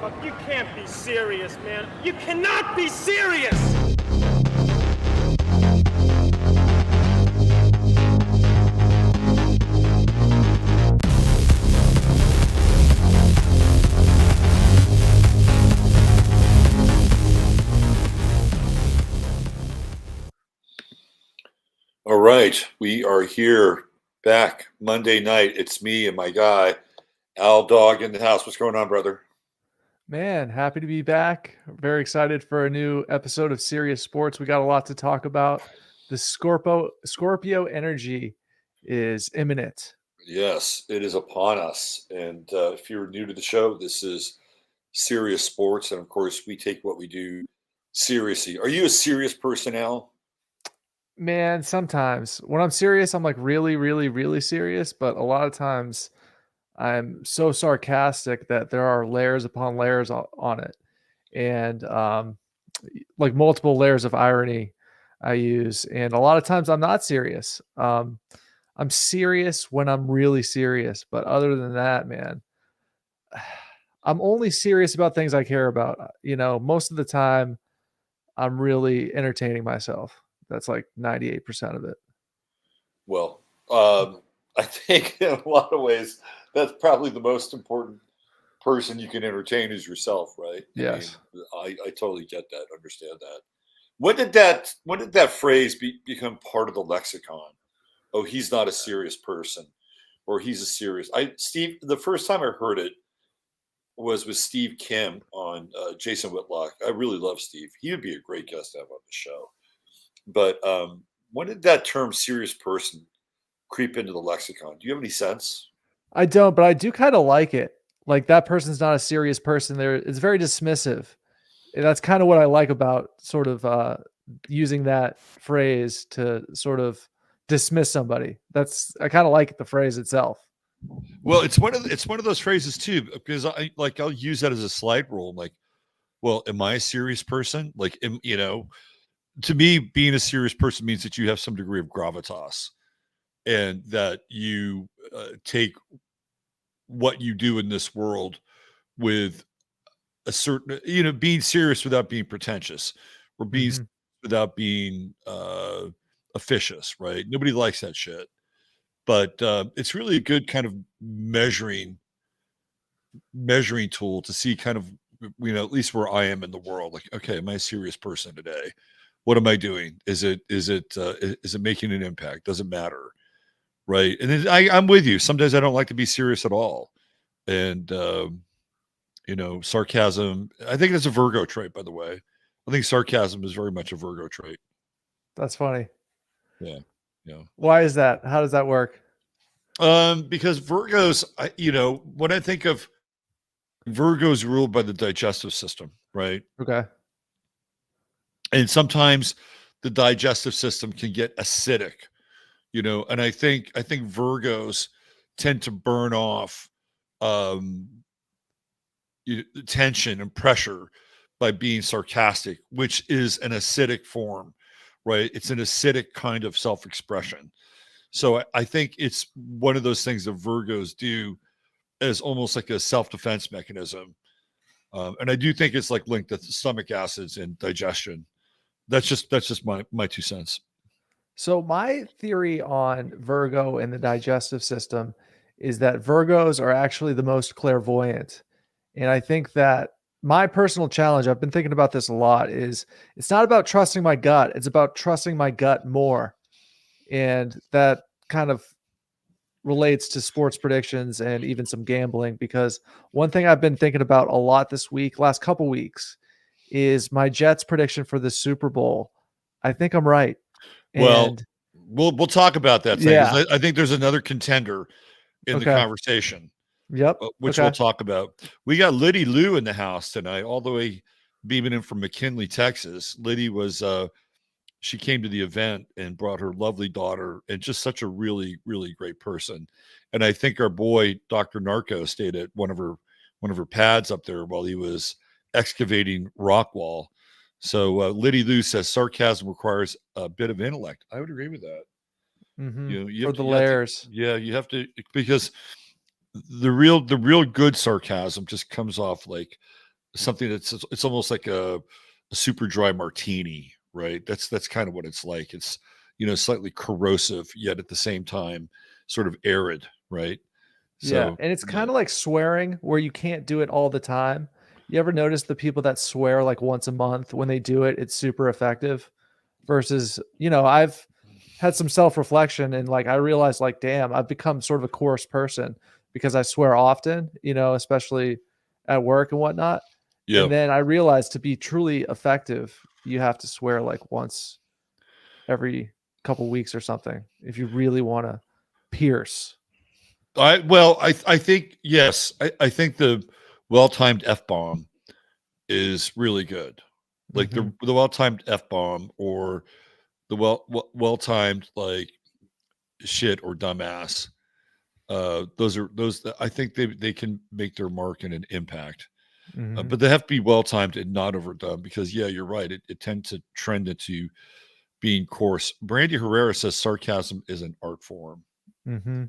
You can't be serious, man. You cannot be serious! All right, we are here back Monday night. It's me and my guy, Dawg, in the house. What's going on, brother? Man, happy to be back. Very excited for a new episode of Sirius Sports. We got a lot to talk about. The Scorpio energy is imminent. Yes, it is upon us. And if you're new to the show, this is Sirius Sports. And of course, we take what we do seriously. Are you a serious person, Al? Man, sometimes when I'm serious, I'm like really, really, really serious. But a lot of times I'm so sarcastic that there are layers upon layers on it. And like multiple layers of irony I use. And a lot of times I'm not serious. I'm serious when I'm really serious. But other than that, man, I'm only serious about things I care about. You know, most of the time I'm really entertaining myself. That's like 98% of it. Well, I think in a lot of ways, that's probably the most important person you can entertain is yourself, right? Yes. I totally get that, understand that. When did that phrase become part of the lexicon? Oh, he's not a serious person, or he's a serious. Steve, the first time I heard it was with Steve Kim on Jason Whitlock. I really love Steve. He would be a great guest to have on the show. But when did that term "serious person" creep into the lexicon? Do you have any sense? I don't, but I do kind of like it. Like that person's not a serious person. It's very dismissive. And that's kind of what I like about sort of using that phrase to sort of dismiss somebody. I kind of like the phrase itself. Well, it's one of those phrases too, because I'll use that as a slide rule. I'm like, well, am I a serious person? Like, to me, being a serious person means that you have some degree of gravitas, and that you take what you do in this world with a certain, being serious without being pretentious, or being without being officious, right? Nobody likes that shit. But it's really a good kind of measuring tool to see kind of, at least where I am in the world. Like, okay, am I a serious person today? What am I doing? Is it making an impact? Doesn't matter, right? And then I'm with you. Sometimes I don't like to be serious at all, and sarcasm. I think it's a Virgo trait, by the way. I think sarcasm is very much a Virgo trait. That's funny. Yeah. Why is that? How does that work? Because Virgos, when I think of Virgos, ruled by the digestive system, right? Okay. And sometimes the digestive system can get acidic, and I think Virgos tend to burn off tension and pressure by being sarcastic, which is an acidic form, right? It's an acidic kind of self-expression. So I think it's one of those things that Virgos do as almost like a self-defense mechanism. And I do think it's like linked to stomach acids and digestion. That's just my 2 cents. So my theory on Virgo and the digestive system is that Virgos are actually the most clairvoyant. And I think that my personal challenge, I've been thinking about this a lot, is it's not about trusting my gut. It's about trusting my gut more. And that kind of relates to sports predictions and even some gambling, because one thing I've been thinking about a lot this week, last couple weeks, is my Jets prediction for the Super Bowl. I think I'm right. Well, we'll talk about that thing. Yeah. I think there's another contender in the conversation. Yep. Which we'll talk about. We got Liddy Lou in the house tonight, all the way beaming in from McKinley, Texas. Liddy was she came to the event and brought her lovely daughter, and just such a really, really great person. And I think our boy Dr. Narco stayed at one of her pads up there while he was excavating rock wall. So Liddy Lou says sarcasm requires a bit of intellect. I would agree with that. You for the layers. You have to, because the real good sarcasm just comes off like something it's almost like a super dry martini, right? That's kind of what it's like. It's slightly corrosive, yet at the same time sort of arid, right? Yeah, So and it's yeah, kind of like swearing where you can't do it all the time. You ever notice the people that swear like once a month, when they do it, it's super effective versus, I've had some self-reflection and like I realized like, damn, I've become sort of a coarse person because I swear often, especially at work and whatnot. yeah. And then I realized to be truly effective, you have to swear like once every couple weeks or something if you really want to pierce. I think yes. I think the well-timed F-bomb is really good. Like Hmm. the well-timed F-bomb or the well-timed like shit or dumbass. Those I think they can make their mark and an impact. Hmm. But they have to be well-timed and not overdone because yeah, you're right. It tends to trend into being coarse. Brandy Herrera says sarcasm is an art form. Hmm.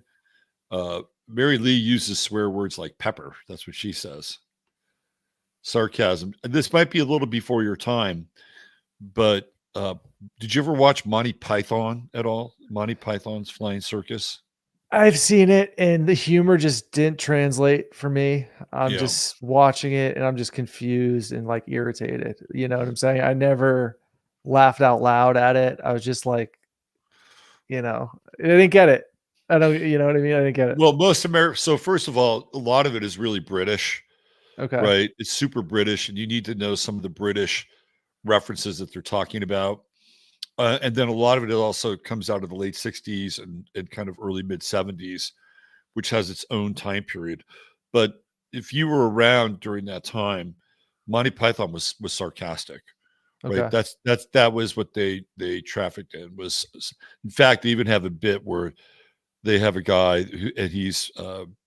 Mary Lee uses swear words like pepper. That's what she says. Sarcasm. And this might be a little before your time, but did you ever watch Monty Python at all? Monty Python's Flying Circus? I've seen it and the humor just didn't translate for me. I'm Yeah. just watching it and I'm just confused and like irritated. You know what I'm saying? I never laughed out loud at it. I was just like, I didn't get it. I don't, you know what I mean? I didn't get it. Well, most America. So first of all, a lot of it is really British, Okay. right? It's super British, and you need to know some of the British references that they're talking about. And then a lot of it also comes out of the late 60s and kind of early mid 70s, which has its own time period. But if you were around during that time, Monty Python was sarcastic, right? Okay. That was what they trafficked in. Was in fact they even have a bit where they have a guy and he's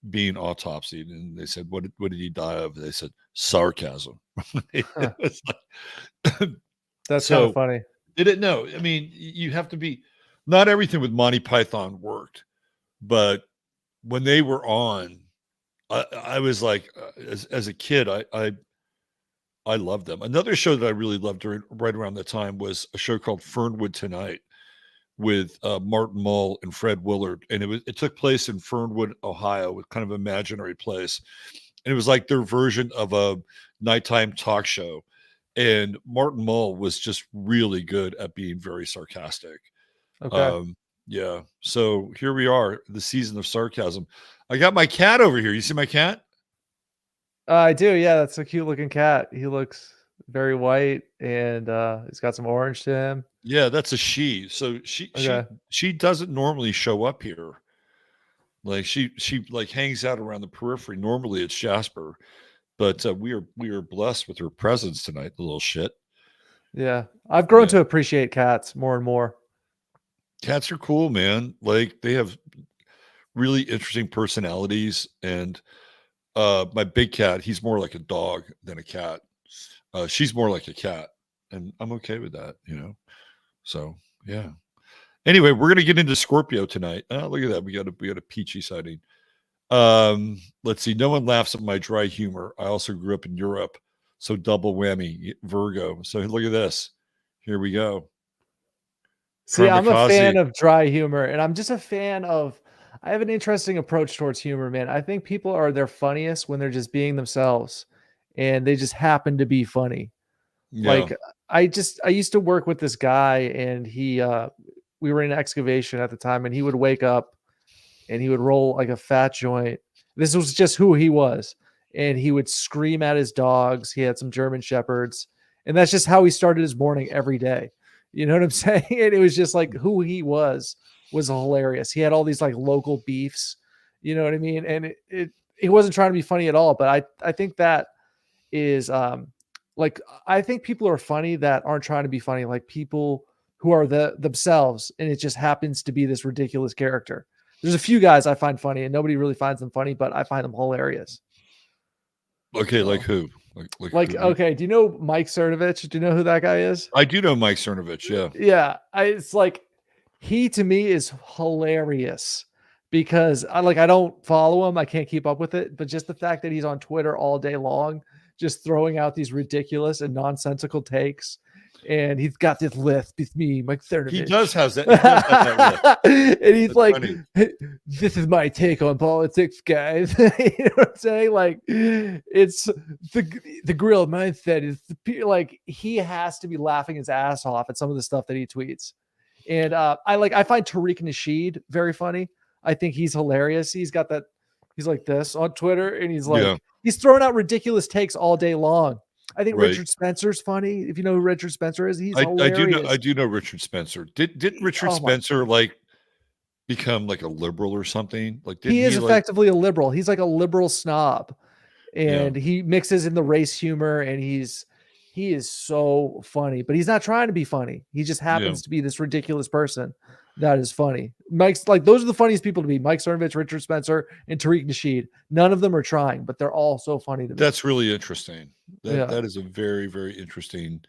being autopsied, and they said, "What did he die of?" They said, "Sarcasm." It Huh. was like, That's kind of so funny. did it? No, I mean you have to be. Not everything with Monty Python worked, but when they were on, I was like, as a kid, I loved them. Another show that I really loved right around that time was a show called Fernwood Tonight with Martin Mull and Fred Willard, and it took place in Fernwood, Ohio, with kind of imaginary place, and it was like their version of a nighttime talk show. And Martin Mull was just really good at being very sarcastic. Okay. Um, yeah. So here we are, the season of sarcasm. I got my cat over here. You see my cat? I do. Yeah. That's a cute looking cat. He looks very white and he's got some orange to him. Yeah, that's a she. So she Okay. she doesn't normally show up here. Like she like hangs out around the periphery. Normally it's Jasper, but we are blessed with her presence tonight. The little shit. Yeah. I've grown Yeah, to appreciate cats more and more. cats are cool, man. Like they have really interesting personalities. And my big cat, he's more like a dog than a cat. She's more like a cat, and I'm okay with that. So yeah. Anyway, we're gonna get into Scorpio tonight. Look at that. We got a peachy sighting. Let's see. No one laughs at my dry humor. I also grew up in Europe, so double whammy. Virgo. So look at this. Here we go. See, I'm a fan Kamikaze. of dry humor, and I'm just a fan of I have an interesting approach towards humor, man. I think people are their funniest when they're just being themselves and they just happen to be funny. Yeah. Like I used to work with this guy and he we were in excavation at the time and he would wake up and he would roll like a fat joint. This was just who he was. And he would scream at his dogs. He had some German shepherds. And that's just how he started his morning every day. You know what I'm saying? And it was just like who he was hilarious. He had all these like local beefs. You know what I mean? And he wasn't trying to be funny at all. But I think that is like I think people are funny that aren't trying to be funny, like people who are themselves, and it just happens to be this ridiculous character. There's a few guys I find funny, and nobody really finds them funny, but I find them hilarious. Okay, like So, who? Like like, who? okay, do you know Mike Cernovich? Do you know who that guy is? I do know Mike Cernovich. Yeah. Yeah, it's like he to me is hilarious because I don't follow him, I can't keep up with it, but just the fact that he's on Twitter all day long just throwing out these ridiculous and nonsensical takes. And he's got this list with me, Mike Cernovich. He does have that. He does have that list. And he's That's like, funny. "Hey, this is my take on politics, guys." You know what I'm saying? Like, it's the grill mindset is like, he has to be laughing his ass off at some of the stuff that he tweets. And I find Tariq Nasheed very funny. I think he's hilarious. He's got that. He's like this on Twitter, and he's like, he's throwing out ridiculous takes all day long. I think Richard Spencer's funny. If you know who Richard Spencer is, he's hilarious. I do know Richard Spencer. Didn't Richard Spencer like become like a liberal or something? Like he is effectively a liberal. He's like a liberal snob, and he mixes in the race humor, and he is so funny. But he's not trying to be funny. He just happens to be this ridiculous person that is funny. Mike's like, those are the funniest people to be: Mike Cernovich, Richard Spencer, and Tariq Nasheed. None of them are trying, but they're all so funny to me. That's really interesting. That is a very, very interesting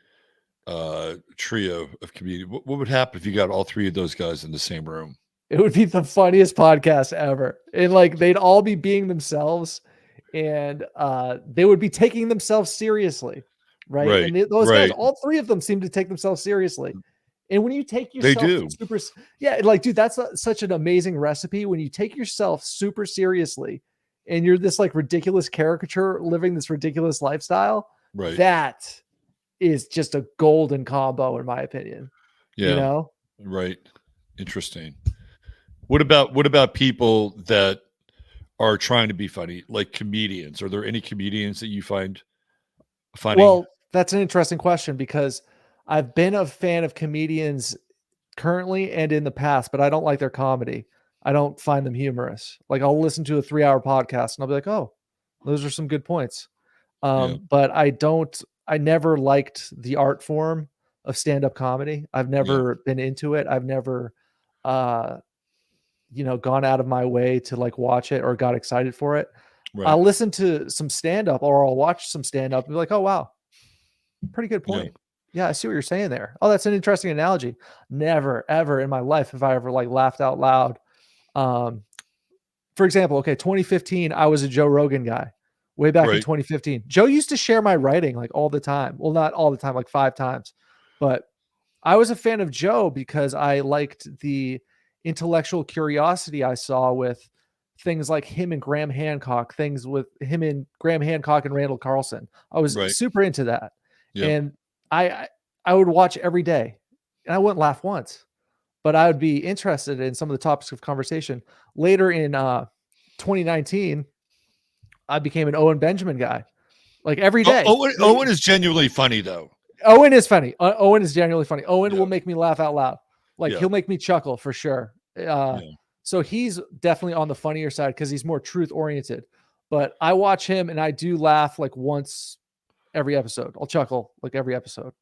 trio of comedians. What would happen if you got all three of those guys in the same room? It would be the funniest podcast ever. And like, they'd all be being themselves, and they would be taking themselves seriously. Right. And those guys, all three of them seem to take themselves seriously. And when you take yourself super, like, dude, that's such an amazing recipe. When you take yourself super seriously and you're this like ridiculous caricature living this ridiculous lifestyle, that is just a golden combo, in my opinion. Yeah. You know? Right. Interesting. What about people that are trying to be funny, like comedians? Are there any comedians that you find funny? Well, that's an interesting question, because I've been a fan of comedians currently and in the past, but I don't like their comedy. I don't find them humorous. Like, I'll listen to a 3-hour podcast and I'll be like, oh, those are some good points. But I never liked the art form of stand-up comedy. I've never been into it. I've never, gone out of my way to like watch it or got excited for it. I'll listen to some stand-up, or I'll watch some stand-up and be like, oh, wow, pretty good point. Yeah, I see what you're saying there. Oh, that's an interesting analogy. Never, ever in my life have I ever like laughed out loud. For example, 2015, I was a Joe Rogan guy way back in 2015. Joe used to share my writing like all the time. Well, not all the time, like 5 times. But I was a fan of Joe because I liked the intellectual curiosity I saw with things like him and Graham Hancock, things with him and Graham Hancock and Randall Carlson. I was super into that. And I would watch every day, and I wouldn't laugh once, but I would be interested in some of the topics of conversation. Later in 2019, I became an Owen Benjamin guy, like every day. Owen is genuinely funny, though. Owen is funny. Owen is genuinely funny. Owen will make me laugh out loud. Like he'll make me chuckle for sure. So he's definitely on the funnier side because he's more truth oriented. But I watch him and I do laugh like once every episode. I'll chuckle like every episode.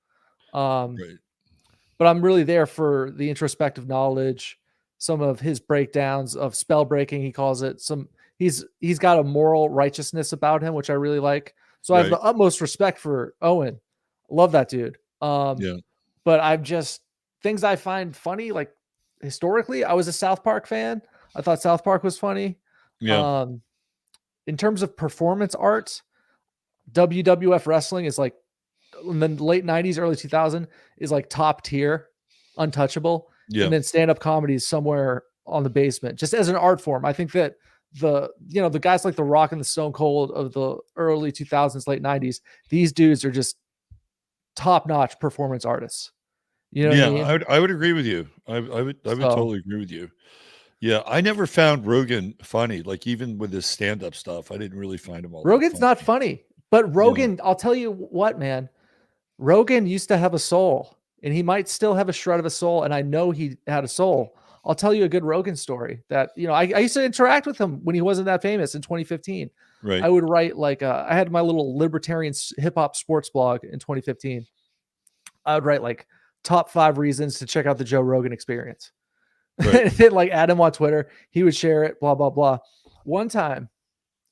But I'm really there for the introspective knowledge, some of his breakdowns of spell breaking, he calls it. He's got a moral righteousness about him, which I really like. So I have the utmost respect for Owen. Love that dude. But I've just, things I find funny, like historically, I was a South Park fan. I thought South Park was funny. In terms of performance art, WWF wrestling is like, in the late 90s, early 2000 is like top tier, untouchable. And then stand-up comedy is somewhere on the basement, just as an art form. I think that the guys like The Rock and the Stone Cold of the early 2000s, late 90s, these dudes are just top-notch performance artists. You know what I mean? I would agree with you. I would totally agree with you. Yeah, I never found Rogan funny. Like, even with his stand-up stuff, I didn't really find him all Rogan's not funny. But Rogan, I'll tell you what, man. Rogan used to have a soul, and he might still have a shred of a soul, and I know he had a soul. I'll tell you a good Rogan story that, I used to interact with him when he wasn't that famous in 2015. I would write like, I had my little libertarian hip hop sports blog in 2015. I would write like top 5 reasons to check out the Joe Rogan Experience. And then like add him on Twitter. He would share it, blah, blah, blah. One time,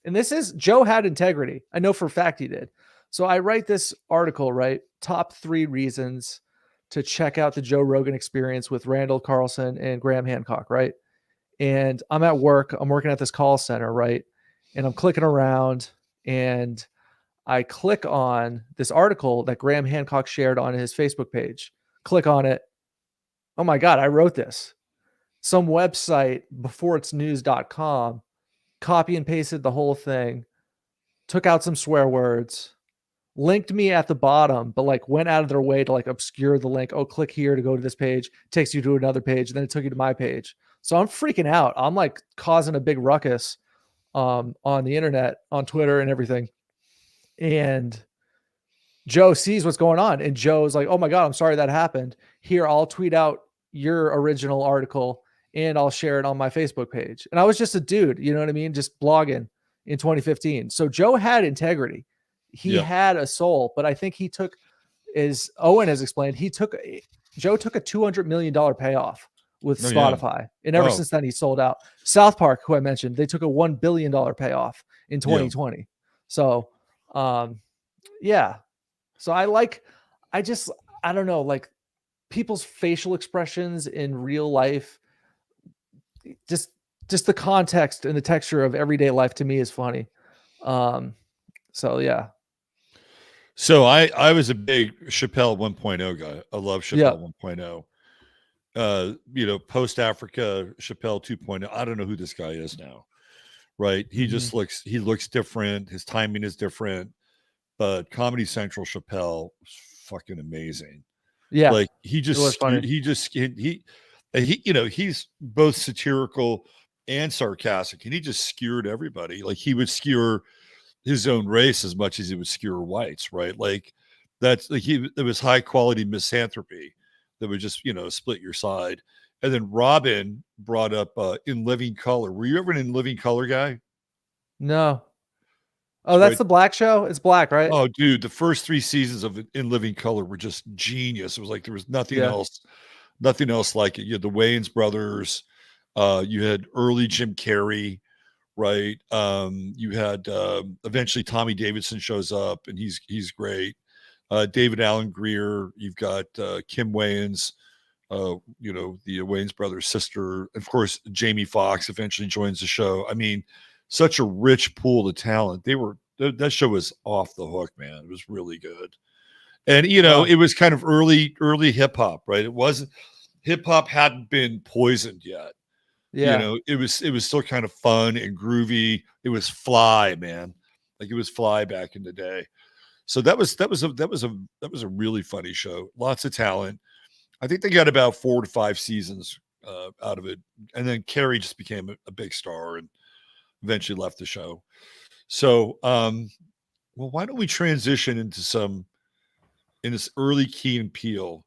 and Joe had integrity. I know for a fact he did. So I write this article, top 3 reasons to check out the Joe Rogan Experience with Randall Carlson and Graham Hancock, right? And I'm at work. I'm working at this call center, right? And I'm clicking around, and I click on this article that Graham Hancock shared on his Facebook page. Click on it. Oh my God, I wrote this. Some website, beforeitsnews.com, copy and pasted the whole thing, took out some swear words, linked me at the bottom, but like went out of their way to like obscure the link. Oh, click here to go to this page, takes you to another page, and then it took you to my page. So I'm freaking out. I'm like causing a big ruckus on the internet, on Twitter and everything. And Joe sees what's going on, and Joe's like, oh my God, I'm sorry that happened. Here, I'll tweet out your original article and I'll share it on my Facebook page. And I was just a dude, you know what I mean? Just blogging in 2015. So Joe had integrity. He had a soul, but I think he took, as Owen has explained, Joe took a $200 million payoff with Spotify. And ever since then, he sold out. South Park, who I mentioned, they took a $1 billion payoff in 2020. Yeah. So, yeah. So I don't know, like people's facial expressions in real life, just the context and the texture of everyday life to me is funny. So yeah. So I was a big Chappelle 1.0 guy. I love Chappelle 1.0. Post Africa Chappelle 2.0. I don't know who this guy is now. Right. He just looks different. His timing is different, but Comedy Central Chappelle was fucking amazing. Yeah. Like he's both satirical and sarcastic, and he just skewered everybody. Like he would skewer his own race as much as he would skewer whites, right? Like that's like it was high quality misanthropy that would just, split your side. And then Robin brought up In Living Color. Were you ever an In Living Color guy? No. Oh, that's the black show? It's black, right? Oh, dude, the first 3 seasons of In Living Color were just genius. It was like there was nothing else like it. You had the Wayans brothers, you had early Jim Carrey, right? You had eventually Tommy Davidson shows up and he's great. David Allen Greer, you've got Kim Wayans, the Wayans brothers' sister. Of course, Jamie Foxx eventually joins the show. I mean, such a rich pool of talent. That show was off the hook, man. It was really good. And, it was kind of early hip hop, right? It wasn't, hip hop hadn't been poisoned yet. Yeah. It was still kind of fun and groovy. It was fly, man. Like it was fly back in the day. So that was a really funny show. Lots of talent. I think they got about 4 to 5 seasons out of it. And then Carrie just became a big star and eventually left the show. So, why don't we transition into in this early Key and Peele?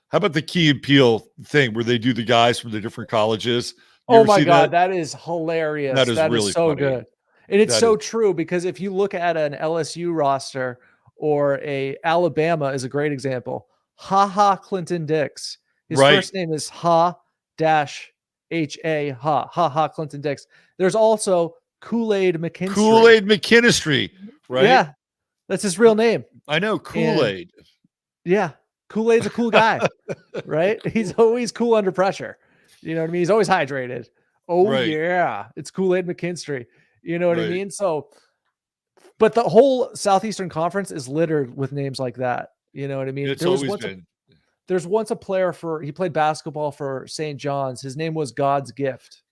How about the Key and Peele thing where they do the guys from the different colleges? Oh my God, that is hilarious. That is really so funny. good. And it's true because if you look at an LSU roster or a Alabama is a great example. Clinton Dix. His first name is Ha-H-A Clinton Dix. There's also Kool-Aid McKinstry. Right? Yeah. That's his real name. I know, Kool-Aid. Yeah. Kool-Aid's a cool guy, right? He's always cool under pressure. You know what I mean? He's always hydrated. Oh, yeah. It's Kool-Aid McKinstry. You know what I mean? So, but the whole Southeastern Conference is littered with names like that. You know what I mean? There's once a player he played basketball for St. John's. His name was God's Gift.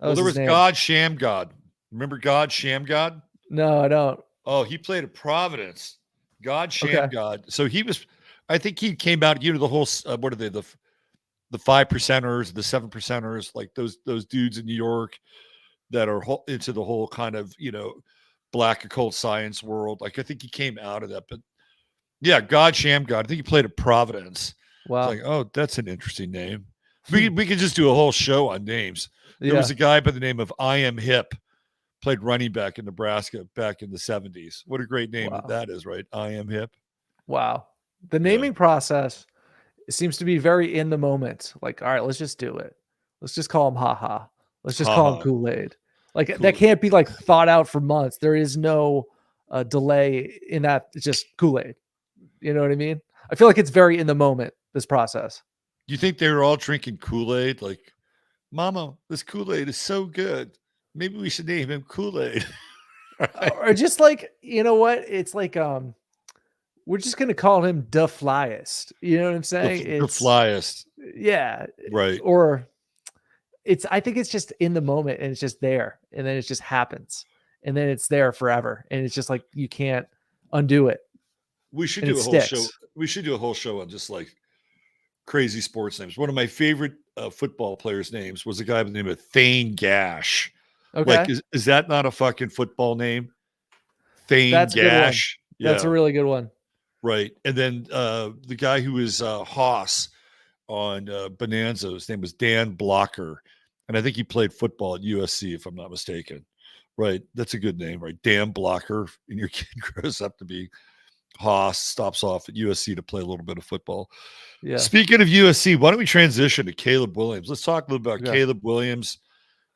There was God Shamgod. Remember God Shamgod? No, I don't. Oh, he played at Providence. God Shamgod. So I think he came out, the whole, what are they? The 5%ers, the 7%ers, like those dudes in New York that are into the whole kind of, black occult science world. Like, I think he came out of that, but yeah, God Shamgod. I think he played at Providence. Wow. It's like, oh, that's an interesting name. We could just do a whole show on names. There was a guy by the name of I Am Hip, played running back in Nebraska back in the 70s. What a great name that is, right? I Am Hip. Wow. The naming process seems to be very in the moment. Like, all right, let's just do it. Let's just call him Ha. Let's just call him Kool-Aid. Like that can't be like thought out for months. There is no delay in that. It's just Kool-Aid. You know what I mean? I feel like it's very in the moment, this process. You think they were all drinking Kool-Aid? Like, Mama, this Kool-Aid is so good. Maybe we should name him Kool-Aid. Or just like, you know what? It's like we're just gonna call him the flyest. You know what I'm saying? The flyest, Yeah. right? Or I think it's just in the moment and it's just there. And then it just happens. And then it's there forever. And it's just like you can't undo it. We should And do it a whole show. sticks. We should do a whole show on just like crazy sports names. One of my favorite football players' names was a guy by the name of Thane Gash. Okay. Like, is that not a fucking football name? Thane That's a good one. Gash. That's a really good one. Right. And then the guy who was Haas on Bonanza, his name was Dan Blocker. And I think he played football at USC, if I'm not mistaken. Right. That's a good name, right? Dan Blocker. And your kid grows up to be Haas, stops off at USC to play a little bit of football. Yeah. Speaking of USC, why don't we transition to Caleb Williams? Let's talk a little about Yeah. Caleb Williams.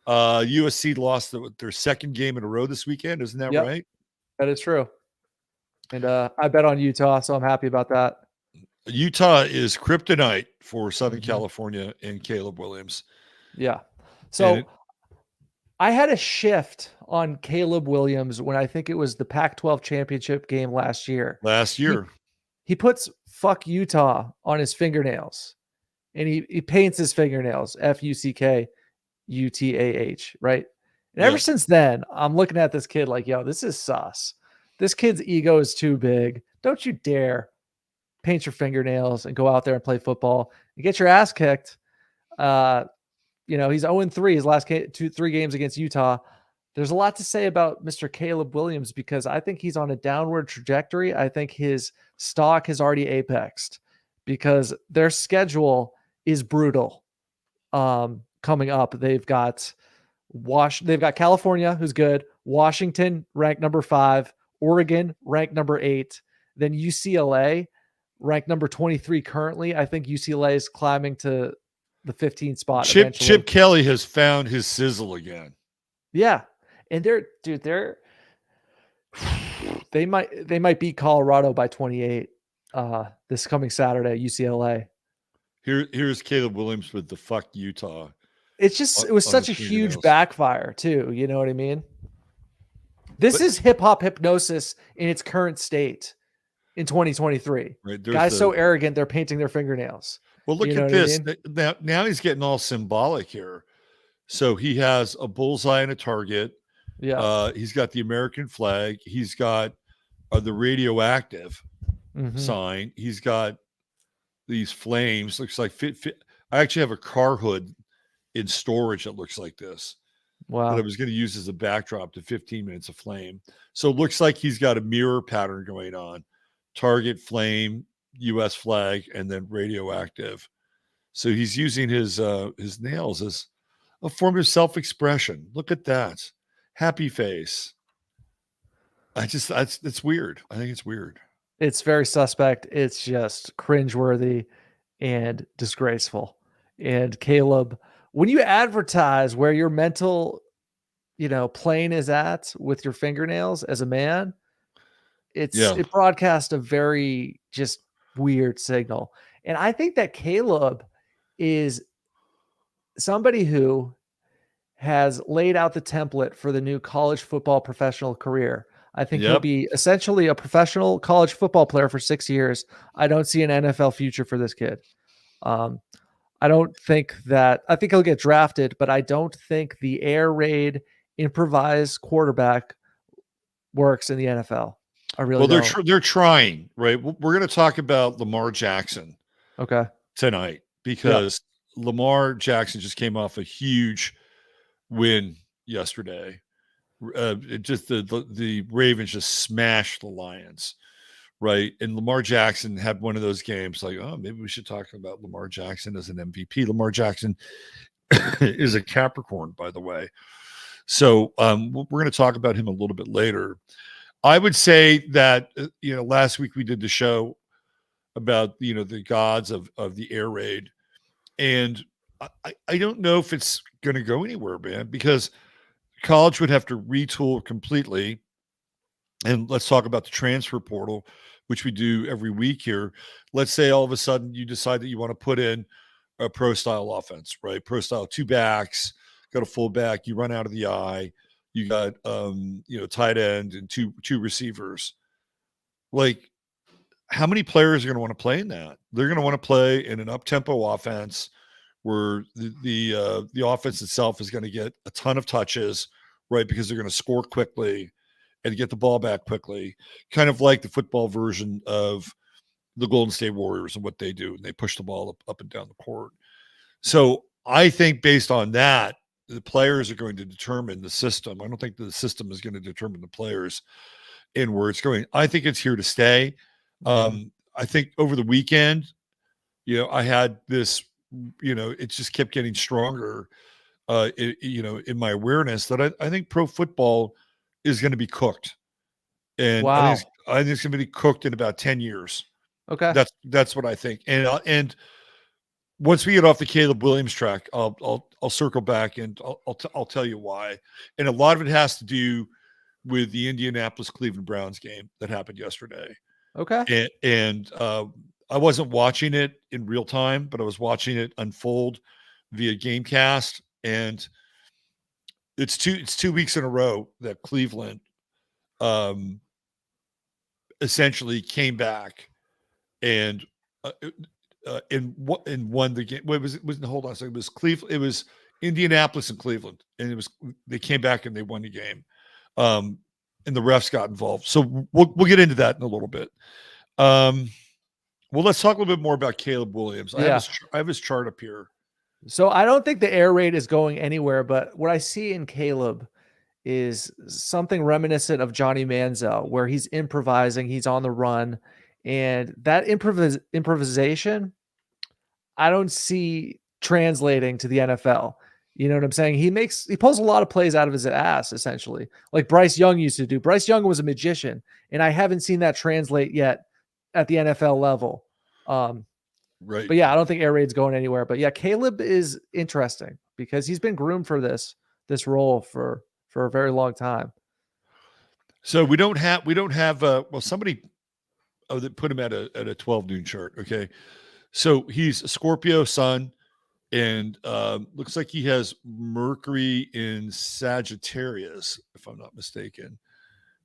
USC lost their second game in a row this weekend. Isn't that Yep. right? That is true. And I bet on Utah, so I'm happy about that. Utah is kryptonite for Southern Mhm. California and Caleb Williams. Yeah. So And I had a shift on Caleb Williams when I think it was the Pac-12 championship game last year. last year, He puts "fuck Utah" on his fingernails, and he paints his fingernails FUCKUTAH, right? And ever Yeah. since then, I'm looking at this kid like, yo, this is sus. This kid's ego is too big. Don't you dare paint your fingernails and go out there and play football and get your ass kicked. He's 0-3 his last 3 games against Utah. There's a lot to say about Mr. Caleb Williams because I think he's on a downward trajectory. I think his stock has already apexed because their schedule is brutal. Coming up, they've got California, who's good, Washington, ranked number 5, Oregon, ranked number 8, then UCLA, ranked number 23 currently. I think UCLA is climbing to the 15th spot. Chip Kelly has found his sizzle again. Yeah. And they might beat Colorado by 28 this coming Saturday, UCLA. Here's Caleb Williams with the "fuck Utah." It was such a huge backfire too. You know what I mean? This is hip hop hypnosis in its current state in 2023. Right, guys so arrogant they're painting their fingernails. Well, look at this. Now he's getting all symbolic here. So he has a bullseye and a target. Yeah. He's got the American flag. He's got the radioactive sign. He's got these flames. Looks like I actually have a car hood in storage that looks like this. Wow. That I was going to use as a backdrop to 15 minutes of flame. So it looks like he's got a mirror pattern going on. Target, flame, U.S. flag, and then radioactive. So he's using his nails as a form of self-expression. Look at that. Happy face. It's weird. I think it's weird. It's very suspect. It's just cringeworthy and disgraceful. And Caleb, when you advertise where your mental, plane is at with your fingernails as a man, it broadcasts a very just weird signal. And I think that Caleb is somebody who has laid out the template for the new college football professional career. I think he'll be essentially a professional college football player for 6 years. I don't see an NFL future for this kid. I think he'll get drafted, but I don't think the air raid improvised quarterback works in the NFL. I really don't. They're trying, right? We're going to talk about Lamar Jackson tonight because Lamar Jackson just came off a huge win yesterday. The Ravens just smashed the Lions, right? And Lamar Jackson had one of those games like, oh, maybe we should talk about Lamar Jackson as an MVP. Lamar Jackson is a Capricorn, by the way. So we're going to talk about him a little bit later. I would say that, last week we did the show about, the gods of the air raid. And I don't know if it's going to go anywhere, man, because college would have to retool completely. And let's talk about the transfer portal, which we do every week here. Let's say all of a sudden you decide that you want to put in a pro style offense, right? Pro style 2 backs, got a fullback, you run out of the eye, You got tight end and two receivers. Like, how many players are going to want to play in that? They're going to want to play in an up-tempo offense where the offense itself is going to get a ton of touches, right? Because they're going to score quickly and get the ball back quickly, kind of like the football version of the Golden State Warriors and what they do. And they push the ball up and down the court. So I think based on that, the players are going to determine the system. I don't think the system is going to determine the players and where it's going. I think it's here to stay. I think over the weekend, I had this, it just kept getting stronger, in my awareness that I think pro football is going to be cooked. And Wow. I think it's going to be cooked in about 10 years. Okay. That's what I think. And once we get off the Caleb Williams track, I'll circle back and I'll tell you why. And a lot of it has to do with the Indianapolis Cleveland Browns game that happened yesterday. Okay. And I wasn't watching it in real time, but I was watching it unfold via Gamecast. And it's 2 weeks in a row that Cleveland essentially came back and won the game. Hold on a second. It was Cleveland. It was Indianapolis and Cleveland, and they came back and they won the game. And the refs got involved. So we'll get into that in a little bit. Well, let's talk a little bit more about Caleb Williams. I have his chart up here. So I don't think the air raid is going anywhere, but what I see in Caleb is something reminiscent of Johnny Manziel, where he's improvising, he's on the run, and that improvisation, I don't see translating to the NFL. You know what I'm saying? He pulls a lot of plays out of his ass, essentially, like Bryce Young used to do. Bryce Young was a magician, and I haven't seen that translate yet at the NFL level. Right. But yeah, I don't think air raid's going anywhere. But yeah, Caleb is interesting because he's been groomed for this role for a very long time. So we don't have somebody that put him at a 12 noon chart. Okay. So he's a Scorpio sun, and looks like he has Mercury in Sagittarius, if I'm not mistaken,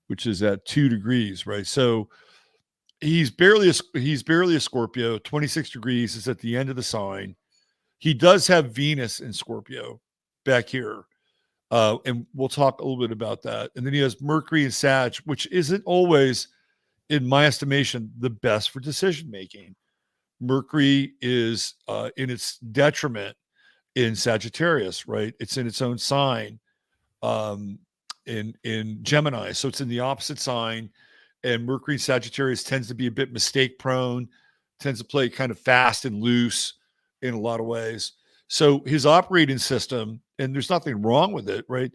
which is at 2 degrees, right? So he's barely a Scorpio. 26 degrees is at the end of the sign. He does have Venus in Scorpio back here. And we'll talk a little bit about that. And then he has Mercury and Sag, which isn't always, in my estimation, the best for decision making. Mercury is in its detriment in Sagittarius, right? It's in its own sign in Gemini. So it's in the opposite sign. And Mercury in Sagittarius tends to be a bit mistake prone, tends to play kind of fast and loose in a lot of ways. So his operating system, and there's nothing wrong with it, right?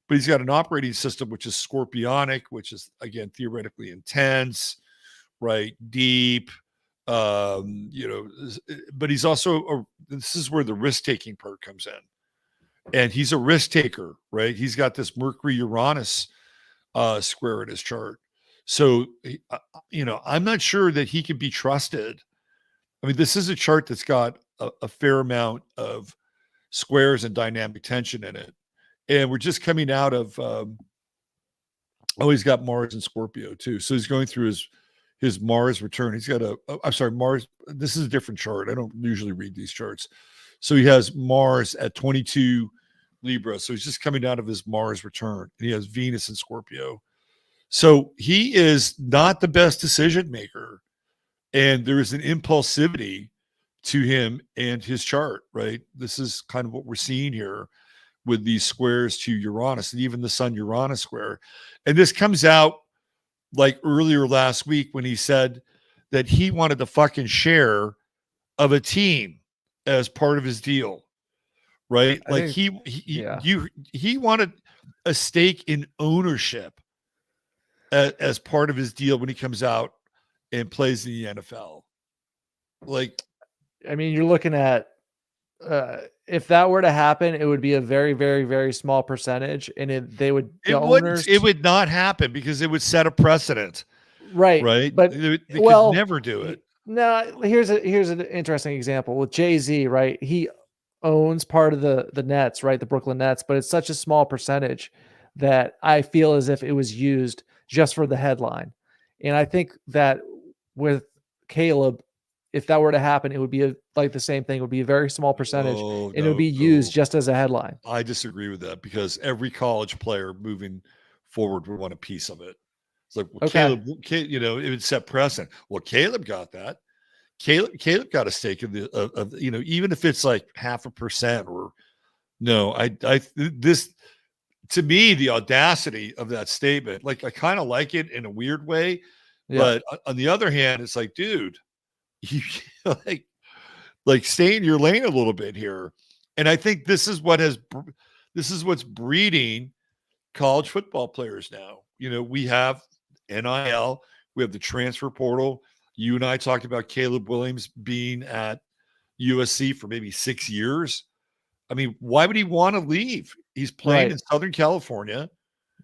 But he's got an operating system which is scorpionic, which is, again, theoretically intense, right? Deep, but he's also, this is where the risk-taking part comes in. And he's a risk taker, right? He's got this Mercury-Uranus square in his chart. So, I'm not sure that he can be trusted. I mean, this is a chart that's got a fair amount of squares and dynamic tension in it. And we're just coming out of, he's got Mars and Scorpio too. So he's going through his Mars return. He's got Mars. This is a different chart. I don't usually read these charts. So he has Mars at 22 Libra. So he's just coming out of his Mars return. And he has Venus in Scorpio. So he is not the best decision maker. And there is an impulsivity to him and his chart, right? This is kind of what we're seeing here with these squares to Uranus and even the Sun Uranus square. And this comes out like earlier last week when he said that he wanted the fucking share of a team as part of his deal, right? Like he wanted a stake in ownership as part of his deal when he comes out and plays in the NFL. Like, I mean, you're looking at if that were to happen, it would be a very, very, very small percentage, and it would not happen because it would set a precedent, right? But they could never do it. No, here's an interesting example with Jay-Z, right? He owns part of the Nets, right? The Brooklyn Nets, but it's such a small percentage that I feel as if it was used just for the headline. And I think that with Caleb, if that were to happen, it would be like the same thing. It would be a very small percentage, Oh, and it would no, be used just as a headline. I disagree with that because every college player moving forward would want a piece of it. It's like, well, Okay. Caleb, it would set precedent. Well, Caleb got that. Caleb got a stake of even if it's like 0.5% or no, this to me, the audacity of that statement, like I kind of like it in a weird way, Yeah. but on the other hand, it's like, dude, you like stay in your lane a little bit here. And I think this is what's breeding college football players now. We have NIL, we have the transfer portal. You and I talked about Caleb Williams being at USC for maybe 6 years. I mean, why would he want to leave? He's playing in Southern California.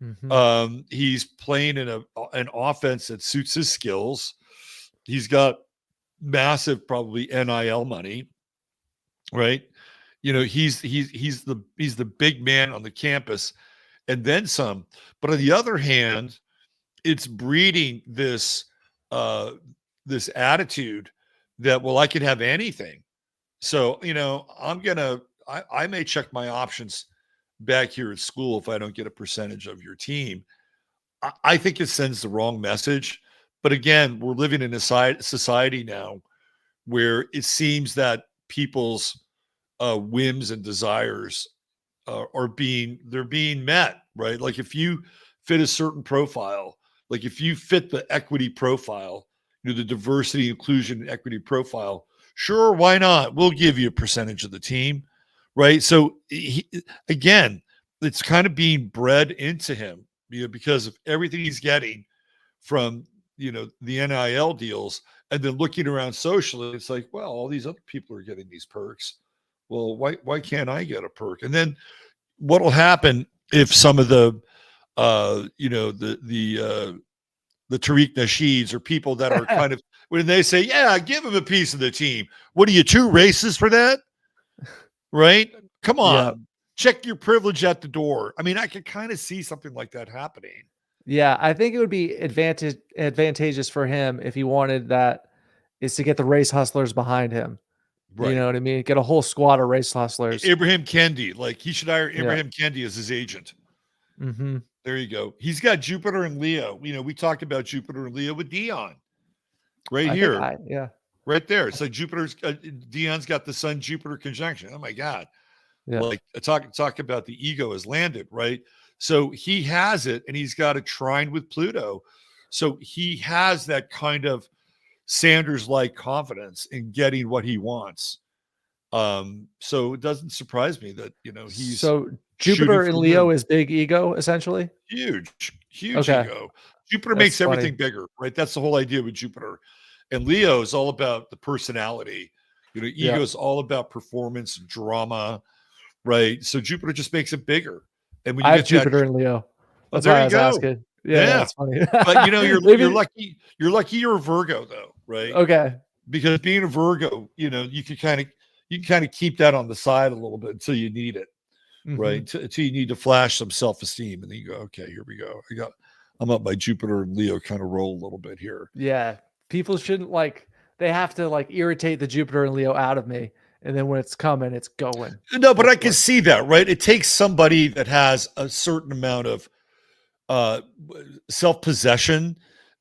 Mm-hmm. He's playing in an offense that suits his skills. He's got massive, probably NIL money, right? He's the big man on the campus, and then some. But on the other hand, it's breeding this attitude that, well, I can have anything. So I may check my options back here at school if I don't get a percentage of your team. I think it sends the wrong message. But again, we're living in a society now where it seems that people's whims and desires are being met, right? Like if you fit a certain profile, like if you fit the equity profile, the diversity, inclusion, and equity profile, sure, why not? We'll give you a percentage of the team, right? So again, it's kind of being bred into him, because of everything he's getting from the NIL deals, and then looking around socially, it's like, well, all these other people are getting these perks. Well, why can't I get a perk? And then what will happen if some of the the Tariq Nasheeds or people that are kind of, when they say, yeah, give him a piece of the team. What are you, too racist for that? Right? Come on. Yeah. Check your privilege at the door. I mean, I could kind of see something like that happening. Yeah, I think it would be advantageous for him if he wanted that, is to get the race hustlers behind him. Right. You know what I mean? Get a whole squad of race hustlers. Ibrahim Kendi, like he should hire Ibrahim Kendi as his agent. Mm-hmm. There you go. He's got Jupiter and Leo. We talked about Jupiter and Leo with Dion right here. Right there. It's like Jupiter's Dion's got the Sun Jupiter conjunction. Oh my God. Yeah. Like talk about the ego has landed, right? So he has it, and he's got a trine with Pluto. So he has that kind of Sanders-like confidence in getting what he wants. So it doesn't surprise me that he's so Jupiter in Leo is big ego, essentially. Huge ego. Jupiter makes everything bigger, right? That's the whole idea with Jupiter. And Leo is all about the personality. Ego is all about performance, drama, right? So Jupiter just makes it bigger. And when you get Jupiter in Leo, that's why I was asking. Yeah, that's funny. But you're lucky. You're lucky you're a Virgo, though, right? Okay. Because being a Virgo, you can kind of keep that on the side a little bit until you need it, right? Until you need to flash some self-esteem, and then you go, okay, here we go. I'm up by Jupiter and Leo, kind of roll a little bit here. Yeah, people shouldn't they have to irritate the Jupiter and Leo out of me, and then when it's coming, it's going. No, but I can see that, right? It takes somebody that has a certain amount of self-possession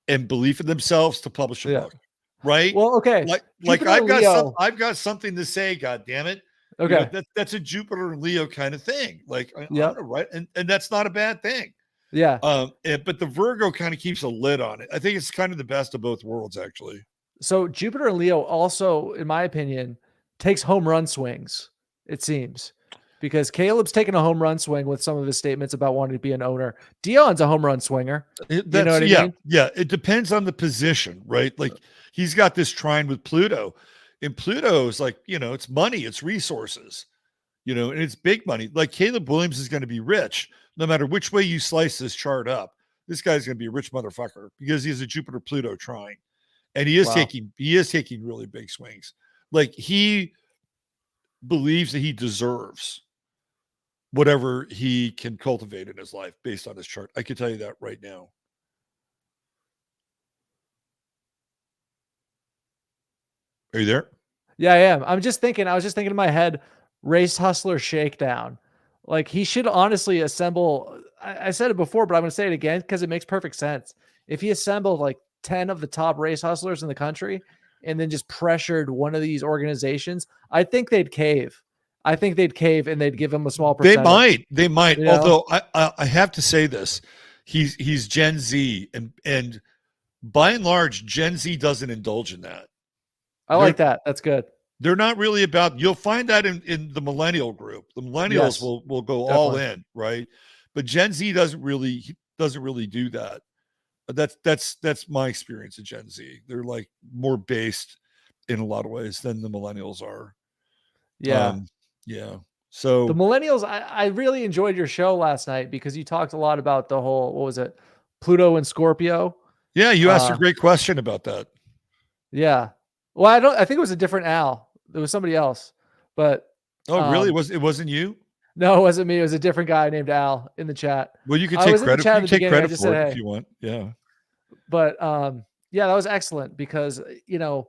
and belief in themselves to publish a book, right? Well, okay. Like I've got something to say, God damn it. Okay. That's a Jupiter and Leo kind of thing. Like I'm gonna write, and that's not a bad thing. Yeah. But the Virgo kind of keeps a lid on it. I think it's kind of the best of both worlds, actually. So Jupiter and Leo also, in my opinion, takes home run swings, it seems, because Caleb's taken a home run swing with some of his statements about wanting to be an owner. Dion's a home run swinger. You know what I mean? Yeah. It depends on the position, right? Like he's got this trine with Pluto, and Pluto is like, it's money, it's resources, and it's big money. Like Caleb Williams is going to be rich no matter which way you slice this chart up. This guy's going to be a rich motherfucker because he has a Jupiter Pluto trine. And he is taking really big swings. Like he believes that he deserves whatever he can cultivate in his life based on his chart. I can tell you that right now. Are you there? Yeah, I am. I was just thinking in my head, race hustler shakedown. Like he should honestly assemble. I said it before, but I'm going to say it again because it makes perfect sense. If he assembled like 10 of the top race hustlers in the country and then just pressured one of these organizations, I think they'd cave. I think they'd cave and they'd give him a small percentage. They might. You know? Although I have to say this, he's Gen Z, and by and large, Gen Z doesn't indulge in that. I like that. That's good. They're not really about. You'll find that in the millennial group. The millennials will go definitely all in, right? But Gen Z doesn't really do that. That's my experience of Gen Z. They're like more based in a lot of ways than the millennials are. Yeah. Yeah. The So millennials, I really enjoyed your show last night because you talked a lot about the whole, what was it? Pluto and Scorpio. yeah, you asked a great question about that. Yeah. Well, I think it was a different Al. There was somebody else, but Oh, really? It wasn't you? no, it wasn't me. It was a different guy named Al in the chat. Well, you can I take was in the credit. chat You at can the take beginning. I credit just for said, it if hey. you want. Yeah. But yeah, that was excellent because, you know,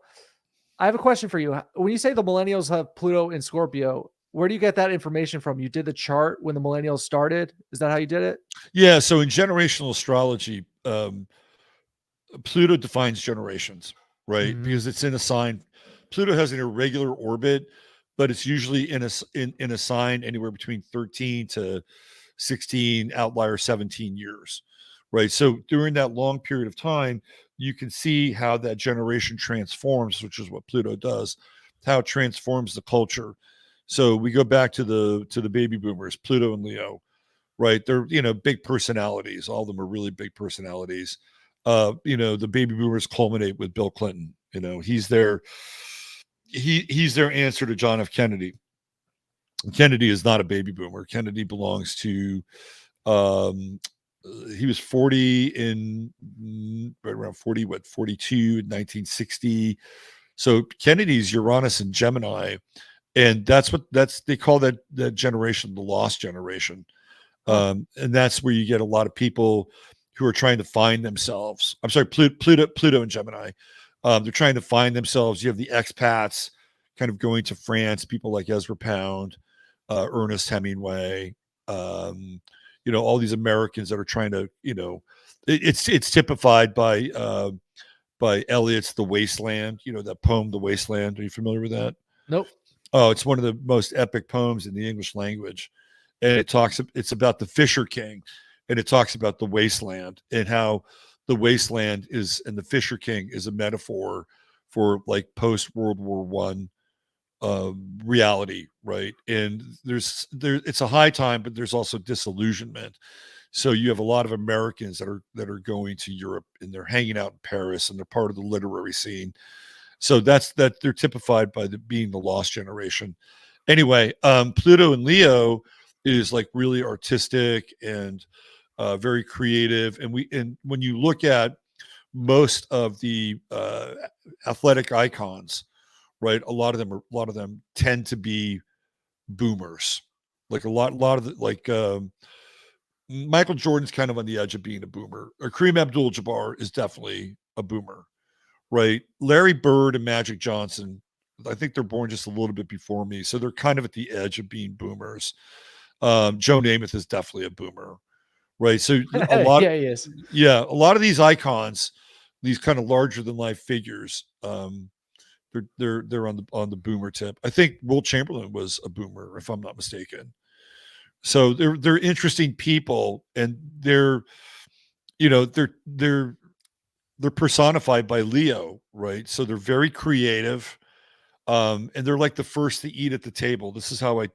I have a question for you. When you say the millennials have Pluto and Scorpio, where do you get that information from? You did the chart when the millennials started. Is that how you did it? Yeah. So in generational astrology, Pluto defines generations, right? Mhm. Because it's in a sign. Pluto has an irregular orbit, but it's usually in a sign anywhere between 13 to 16, outlier 17 years, right? So during that long period of time, you can see how that generation transforms, which is what Pluto does, how it transforms the culture. So we go back to the baby boomers, Pluto and Leo, right? They're, big personalities. All of them are really big personalities. The baby boomers culminate with Bill Clinton. He's their answer to John F. Kennedy. Kennedy is not a baby boomer. Kennedy belongs to he was 40 in right around 40, 42 in 1960. So Kennedy's Uranus and Gemini, and they call that generation the lost generation. And that's where you get a lot of people who are trying to find themselves. I'm sorry, Pluto and Gemini. They're trying to find themselves. You have the expats kind of going to France, people like Ezra Pound, Ernest Hemingway, all these Americans that are trying to, it's typified by Eliot's The Wasteland, that poem, The Wasteland. Are you familiar with that? Nope. Oh, it's one of the most epic poems in the English language. And it's about the Fisher King, and it talks about the wasteland and how the wasteland and the Fisher King is a metaphor for like post World War I reality, right? And it's a high time, but there's also disillusionment. So you have a lot of Americans that are going to Europe, and they're hanging out in Paris, and they're part of the literary scene. So that they're typified by being the lost generation. Anyway, Pluto and Leo is like really artistic and very creative. And when you look at most of the athletic icons, right, a lot of them tend to be boomers. Like a lot of Michael Jordan's kind of on the edge of being a boomer. Or Kareem Abdul-Jabbar is definitely a boomer, right? Larry Bird and Magic Johnson, I think they're born just a little bit before me, so they're kind of at the edge of being boomers. Joe Namath is definitely a boomer, right? So a lot, yeah, he is. Yeah, a lot of these icons, these kind of larger than life figures, they're on the boomer tip. I think Will Chamberlain was a boomer, if I'm not mistaken. So they're interesting people, and they're personified by Leo, right? So they're very creative. And they're like the first to eat at the table. This is how I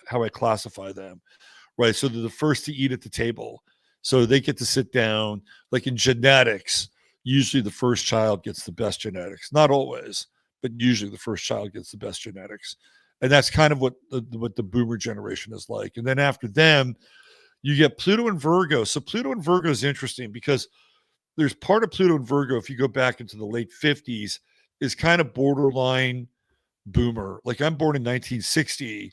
how I classify them, right? So they're the first to eat at the table. So they get to sit down. Like in genetics, usually the first child gets the best genetics. Not always, but usually the first child gets the best genetics. And that's kind of what the boomer generation is like. And then after them, you get Pluto and Virgo. So Pluto and Virgo is interesting because there's part of Pluto and Virgo, if you go back into the late 50s, is kind of borderline boomer. Like I'm born in 1960,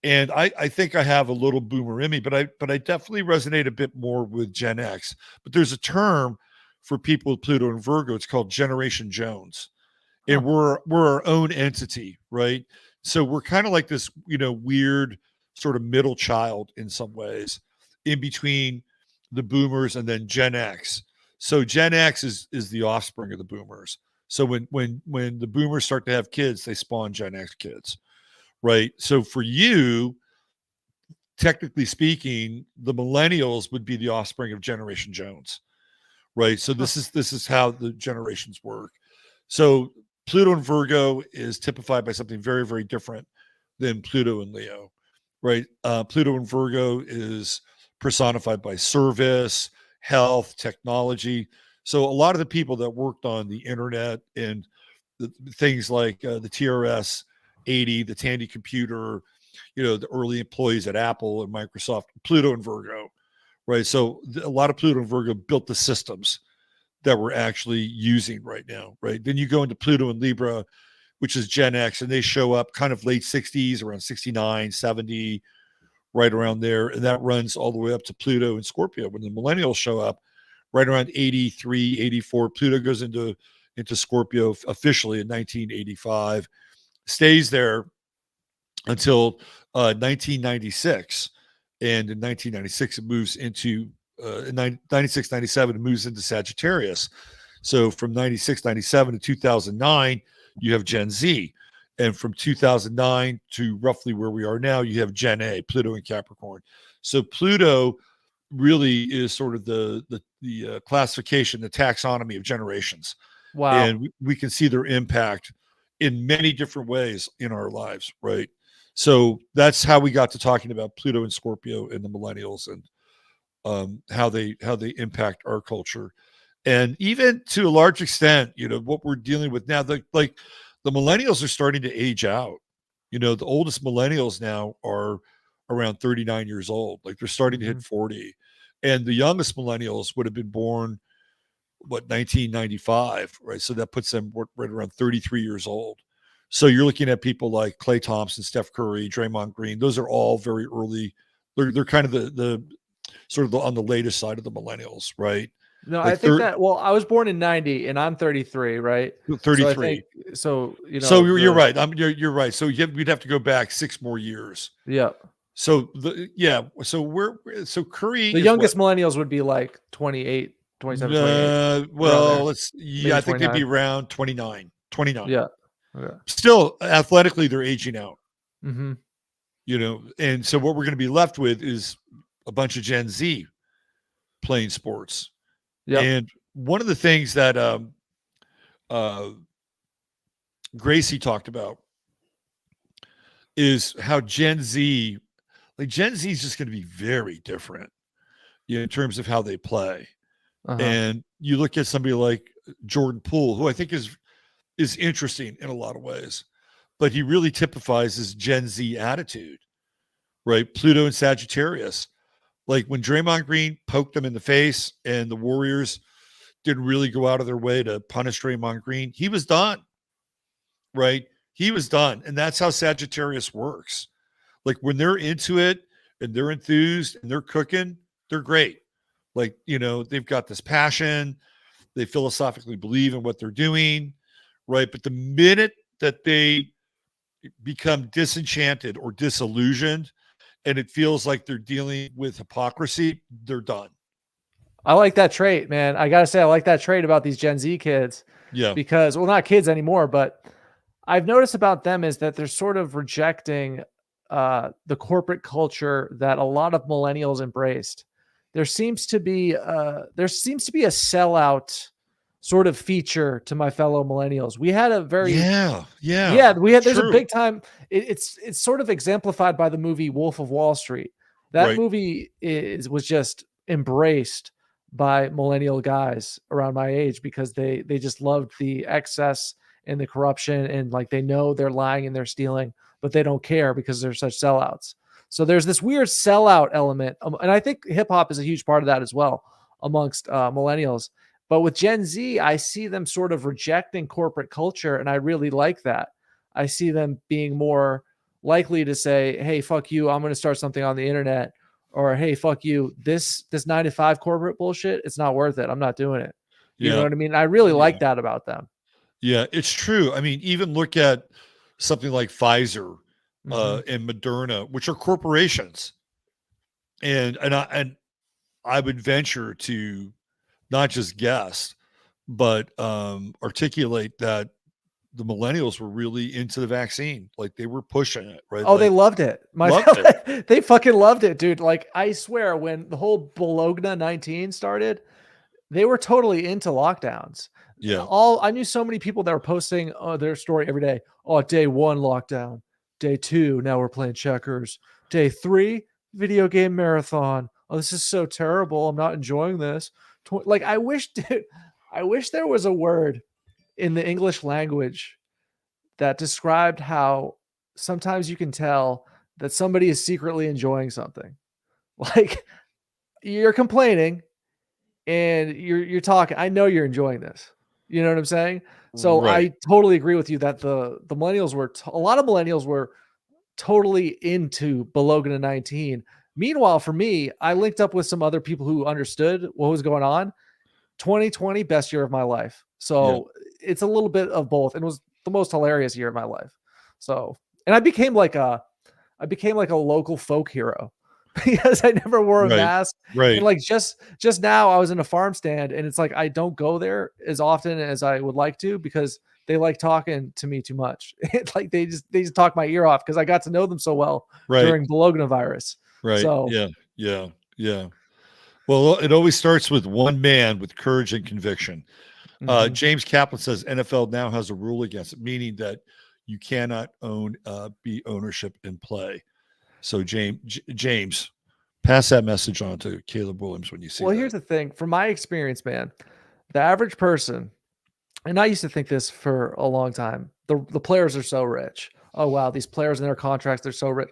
And I think I have a little boomer in me, but I definitely resonate a bit more with Gen X. But there's a term for people with Pluto and Virgo. It's called Generation Jones, and we're our own entity, right? So we're kind of like this, weird sort of middle child in some ways, in between the boomers and then Gen X. So Gen X is the offspring of the boomers. So when the boomers start to have kids, they spawn Gen X kids, right? So for you, technically speaking, the millennials would be the offspring of Generation Jones, right? So this is how the generations work. So Pluto and Virgo is typified by something very, very different than Pluto and Leo, right? Pluto and Virgo is personified by service, health, technology. So a lot of the people that worked on the internet and the things like the TRS 80, the Tandy computer, the early employees at Apple and Microsoft, Pluto and Virgo, right? So a lot of Pluto and Virgo built the systems that we're actually using right now, right? Then you go into Pluto and Libra, which is Gen X, and they show up kind of late 60s, around 69, 70, right around there. And that runs all the way up to Pluto and Scorpio. When the millennials show up, right around 83, 84, Pluto goes into Scorpio officially in 1985, stays there until 1996. And in 1996, it moves into, in 96, 97, it moves into Sagittarius. So from 96, 97 to 2009, you have Gen Z. And from 2009 to roughly where we are now, you have Gen A, Pluto and Capricorn. So Pluto really is sort of the classification, the taxonomy of generations. Wow. And we can see their impact in many different ways in our lives, right? So that's how we got to talking about Pluto and Scorpio and the millennials and how they impact our culture. And even to a large extent, what we're dealing with now, the millennials are starting to age out. The oldest millennials now are around 39 years old. Like they're starting to hit 40. And the youngest millennials would have been born, 1995, right? So that puts them right around 33 years old. So you're looking at people like Klay Thompson, Steph Curry, Draymond Green. Those are all very early. They're kind of the sort of on the latest side of the millennials, right? No, Like I think that, well, I was born in 90 and I'm 33, right? 33. So you're right. You're right. So we'd have to go back 6 more years. Yeah. So so Curry, the youngest millennials would be like 28, 27, 28. Well, I think 29. they'd be around 29. Yeah. Still, athletically, they're aging out. Mm-hmm. And so what we're going to be left with is a bunch of Gen Z playing sports. Yeah. And one of the things that Gracie talked about is how Gen Z is just going to be very different, in terms of how they play. Uh-huh. And you look at somebody like Jordan Poole, who I think is interesting in a lot of ways, but he really typifies this Gen Z attitude, right? Pluto and Sagittarius. Like when Draymond Green poked him in the face and the Warriors didn't really go out of their way to punish Draymond Green, he was done, right? He was done. And that's how Sagittarius works. Like when they're into it and they're enthused and they're cooking, they're great. Like, they've got this passion. They philosophically believe in what they're doing, right? But the minute that they become disenchanted or disillusioned and it feels like they're dealing with hypocrisy, they're done. I like that trait, man. I got to say, I like that trait about these Gen Z kids. Yeah. Because, well, not kids anymore, but I've noticed about them is that they're sort of rejecting the corporate culture that a lot of millennials embraced. There seems to be a sellout sort of feature to my fellow millennials. We had a very there's a big time. It's sort of exemplified by the movie Wolf of Wall Street. That movie was just embraced by millennial guys around my age because they just loved the excess and the corruption, and like they know they're lying and they're stealing, but they don't care because they're such sellouts. So there's this weird sellout element. And I think hip hop is a huge part of that as well amongst millennials. But with Gen Z, I see them sort of rejecting corporate culture. And I really like that. I see them being more likely to say, hey, fuck you, I'm going to start something on the internet, or hey, fuck you, this 9 to 5 corporate bullshit, it's not worth it, I'm not doing it. You know what I mean? I really like that about them. Yeah, it's true. I mean, even look at something like Pfizer and Moderna, which are corporations. And I would venture to not just guess, but articulate that the millennials were really into the vaccine. Like they were pushing it, right? Oh, like, they loved it. They fucking loved it, dude. Like I swear, when the whole Bologna 19 started, they were totally into lockdowns. Yeah. I knew so many people that were posting their story every day. Oh, day 1 lockdown, day 2 now we're playing checkers, day 3 video game marathon. Oh, this is so terrible. I'm not enjoying this. Like I wish there was a word in the English language that described how sometimes you can tell that somebody is secretly enjoying something. Like you're complaining and you're talking. I know you're enjoying this. You know what I'm saying? So Right. I totally agree with you that the millennials were a lot of millennials were totally into Bologna 19. Meanwhile, for me, I linked up with some other people who understood what was going on. 2020, best year of my life. So it's a little bit of both. And it was the most hilarious year of my life. So, and I became like a local folk hero because I never wore a mask. Right. And like just now I was in a farm stand and it's like, I don't go there as often as I would like to because they like talking to me too much. It's like they just talk my ear off because I got to know them so well during Bologna virus. Right. So Yeah. Well, it always starts with one man with courage and conviction. James Kaplan says NFL now has a rule against it, meaning that you cannot be ownership in play. So James, pass that message on to Caleb Williams when you see. Well, here's the thing. From my experience, man, the average person, and I used to think this for a long time, the players are so rich. Oh wow, these players in their contracts, they're so rich.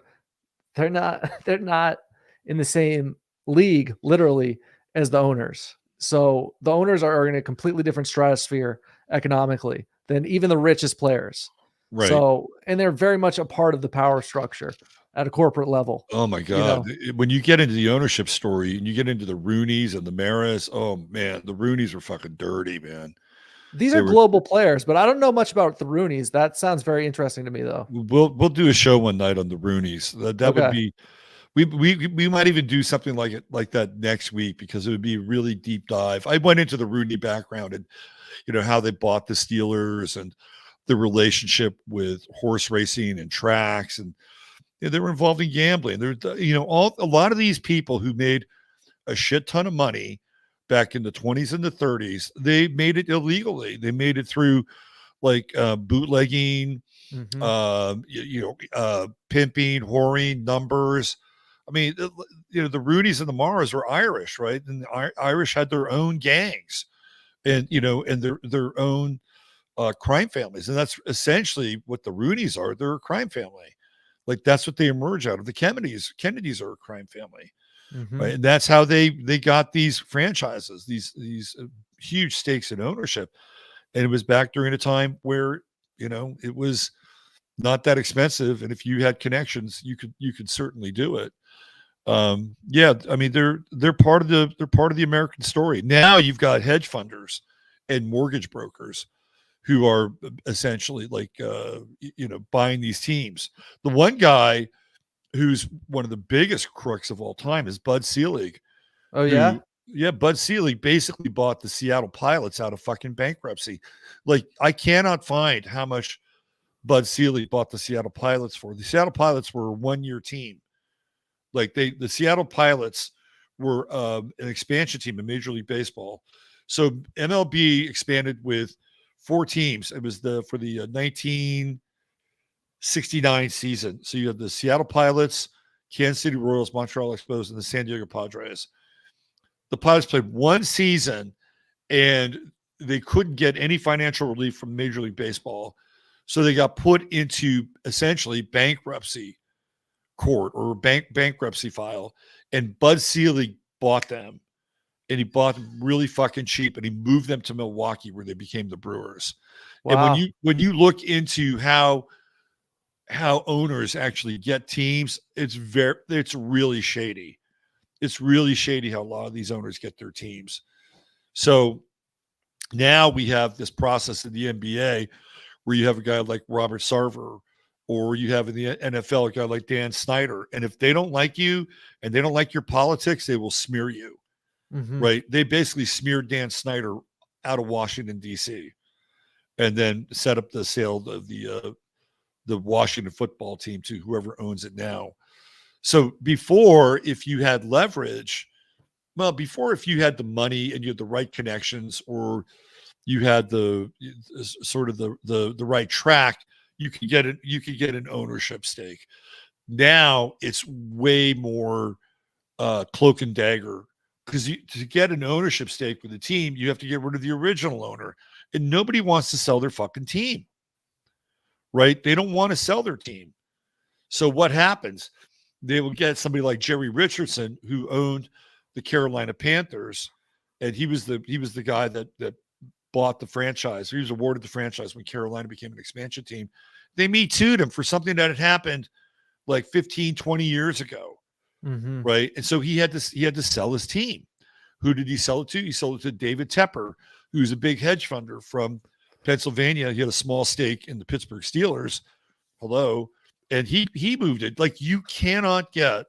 They're not in the same league, literally, as the owners. So the owners are in a completely different stratosphere economically than even the richest players. Right. So, and they're very much a part of the power structure at a corporate level. Oh my God. When you get into the ownership story and you get into the Rooneys and the Maras, oh man, the Rooneys were fucking dirty, man. These are global players, but I don't know much about the Rooneys. That sounds very interesting to me though. We'll do a show one night on the Rooneys. That would be, we might even do something like that next week because it would be a really deep dive. I went into the Rooney background and, how they bought the Steelers and the relationship with horse racing and tracks, and they were involved in gambling. There, a lot of these people who made a shit ton of money back in the 20s and the 30s, they made it illegally. They made it through like bootlegging, pimping, whoring, numbers. I mean, the Rooneys and the Maras were Irish, right? And the Irish had their own gangs, and and their own crime families, and that's essentially what the Rooneys are. They're a crime family. Like that's what they emerge out of. The Kennedys are a crime family, right? And that's how they got these franchises, these huge stakes in ownership. And it was back during a time where it was not that expensive, and if you had connections, you could certainly do it. I mean they're part of the American story. Now you've got hedge funders and mortgage brokers who are essentially like buying these teams. The one guy who's one of the biggest crooks of all time is Bud Selig. Oh yeah. Bud Selig basically bought the Seattle Pilots out of fucking bankruptcy. Like I cannot find how much Bud Selig bought the Seattle Pilots for. The Seattle Pilots were a 1-year team. Like the Seattle Pilots were an expansion team in Major League Baseball. So MLB expanded with 4 teams. It was for the 1969 season. So you have the Seattle Pilots, Kansas City Royals, Montreal Expos, and the San Diego Padres. The Pilots played 1 season, and they couldn't get any financial relief from Major League Baseball. So they got put into essentially bankruptcy court or bankruptcy file, and Bud Selig bought them, and he bought them really fucking cheap, and he moved them to Milwaukee where they became the Brewers. Wow. And when you look into how how owners actually get teams, it's really shady. It's really shady how a lot of these owners get their teams. So now we have this process in the NBA where you have a guy like Robert Sarver, or you have in the NFL a guy like Dan Snyder. And if they don't like you and they don't like your politics, they will smear you, right? They basically smeared Dan Snyder out of Washington, D.C., and then set up the sale of the Washington football team to whoever owns it now. So before, if you had leverage, if you had the money and you had the right connections, or you had the sort of the right track, you could get an ownership stake. Now it's way more cloak and dagger, because to get an ownership stake with a team, you have to get rid of the original owner, and nobody wants to sell their fucking team, right? They don't want to sell their team. So what happens? They will get somebody like Jerry Richardson, who owned the Carolina Panthers, and he was the guy that bought the franchise. He was awarded the franchise when Carolina became an expansion team. They Me Too'd him for something that had happened like 15, 20 years ago, right? And so he had to sell his team. Who did he sell it to? He sold it to David Tepper, who's a big hedge funder from Pennsylvania. He had a small stake in the Pittsburgh Steelers. Hello. And he moved it. Like, you cannot get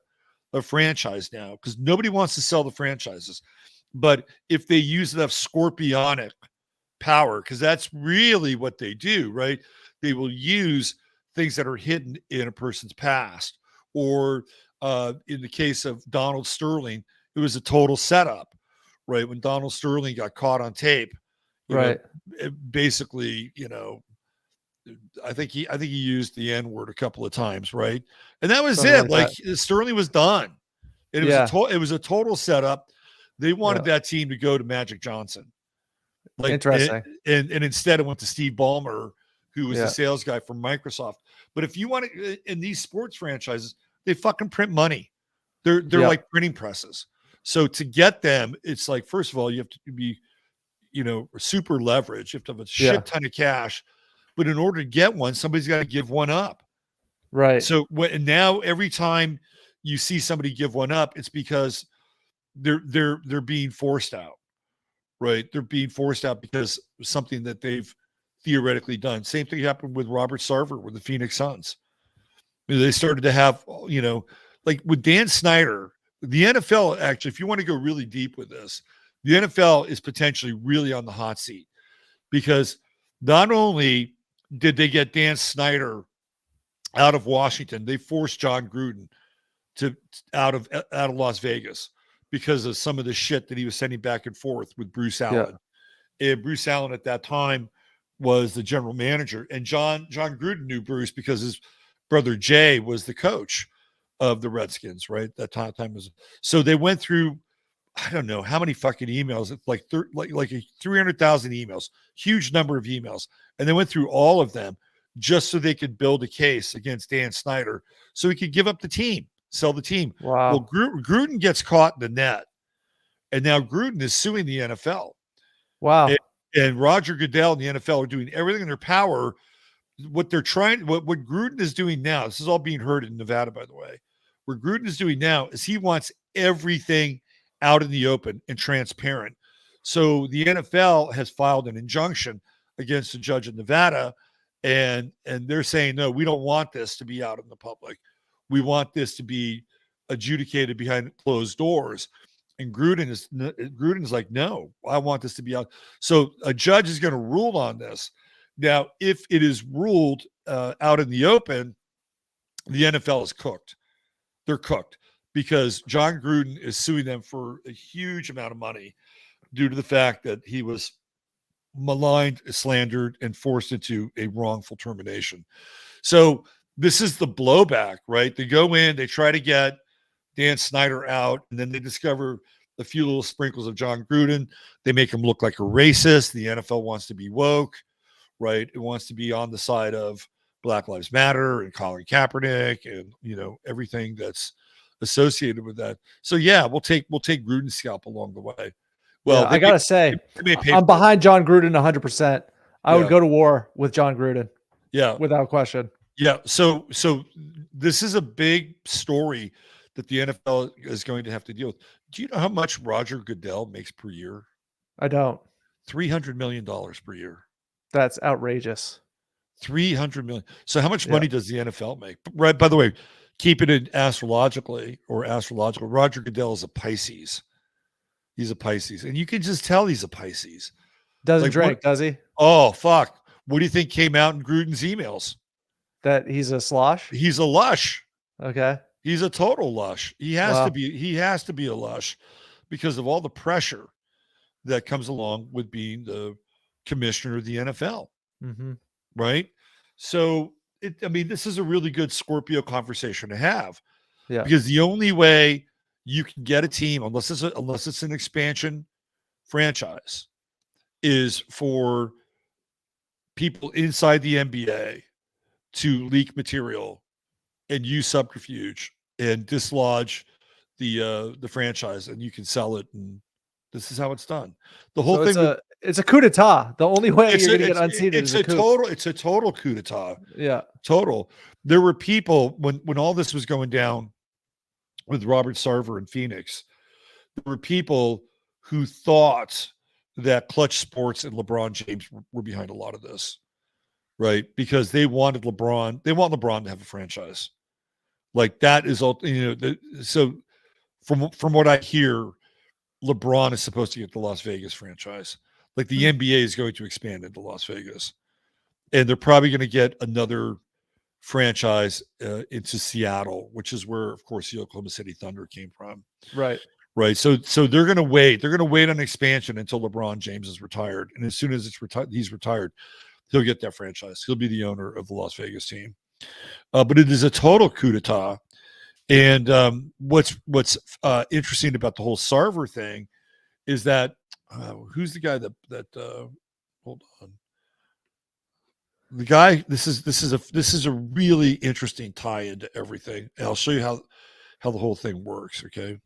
a franchise now because nobody wants to sell the franchises. But if they use enough scorpionic power, because that's really what they do, right? They will use things that are hidden in a person's past. Or in the case of Donald Sterling, it was a total setup, right? When Donald Sterling got caught on tape, right? Basically, I think he used the N-word a couple of times, right? And that was it. Like Sterling was done. And it was a total setup. They wanted that team to go to Magic Johnson. Like, interesting. And instead it went to Steve Ballmer, who was the sales guy from Microsoft. But if you want to, in these sports franchises, they fucking print money. They're like printing presses. So to get them, it's like, first of all, you have to be, super leverage. You have to have a shit ton of cash. But in order to get one, somebody's got to give one up. Right. So now every time you see somebody give one up, it's because they're being forced out. Right. They're being forced out because of something that they've theoretically done. Same thing happened with Robert Sarver with the Phoenix Suns. They started to have, like with Dan Snyder, the NFL, actually, if you want to go really deep with this, the NFL is potentially really on the hot seat, because not only did they get Dan Snyder out of Washington, they forced John Gruden out of Las Vegas because of some of the shit that he was sending back and forth with Bruce Allen. And Bruce Allen at that time was the general manager. And John Gruden knew Bruce because his brother Jay was the coach of the Redskins, right? That time was. So they went through, I don't know how many fucking emails, like 300,000 emails, huge number of emails. And they went through all of them just so they could build a case against Dan Snyder so he could give up the team, sell the team. Wow. Well, Gruden gets caught in the net, and now Gruden is suing the NFL. Wow. And Roger Goodell and the NFL are doing everything in their power. What Gruden is doing now, this is all being heard in Nevada, by the way. What Gruden is doing now is he wants everything out in the open and transparent. So the NFL has filed an injunction against a judge in Nevada, and they're saying, no, we don't want this to be out in the public. We want this to be adjudicated behind closed doors. And Gruden is like, no, I want this to be out. So a judge is going to rule on this. Now, if it is ruled out in the open, the NFL is cooked. They're cooked because John Gruden is suing them for a huge amount of money due to the fact that he was maligned, slandered, and forced into a wrongful termination. So this is the blowback, right? They go in, they try to get Dan Snyder out, and then they discover a few little sprinkles of John Gruden. They make him look like a racist. The NFL wants to be woke, right? It wants to be on the side of Black Lives Matter and Colin Kaepernick and, everything that's associated with that. So yeah, we'll take Gruden's scalp along the way. Well, I gotta say, I'm behind John Gruden 100%. I would go to war with John Gruden. Yeah, without question. Yeah. So this is a big story that the NFL is going to have to deal with. Do you know how much Roger Goodell makes per year? I don't. $300 million per year. That's outrageous. 300 million. So how much Yeah. money does the NFL make? Right. By the way, keep it in astrological. Roger Goodell is a Pisces. He's a Pisces. And you can just tell he's a Pisces. Doesn't Like, drink, what- does he? Oh, fuck. What do you think came out in Gruden's emails? That he's a slosh? He's a lush. Okay. He's a total lush. He has Wow. to be. He has to be a lush because of all the pressure that comes along with being the commissioner of the NFL, Mm-hmm. right? So, this is a really good Scorpio conversation to have, Yeah. because the only way you can get a team, unless it's an expansion franchise, is for people inside the NBA to leak material and use subterfuge and dislodge the franchise, and you can sell it, and this is how it's done. The whole thing it's a coup d'etat. The only way you're going to get unseated is a coup. It's a total coup d'etat. Yeah. Total. There were people when all this was going down with Robert Sarver in Phoenix, there were people who thought that Clutch Sports and LeBron James were behind a lot of this, right? Because they want LeBron to have a franchise. Like, that is all, so from what I hear, LeBron is supposed to get the Las Vegas franchise. Like, the NBA is going to expand into Las Vegas, and they're probably going to get another franchise into Seattle, which is where, of course, the Oklahoma City Thunder came from. Right. Right. So they're going to wait. They're going to wait on expansion until LeBron James is retired, and as soon as he's retired, he'll get that franchise. He'll be the owner of the Las Vegas team. But it is a total coup d'etat. And what's interesting about the whole Sarver thing is that who's the guy that hold on. The guy, this is a really interesting tie into everything. And I'll show you how the whole thing works. Okay.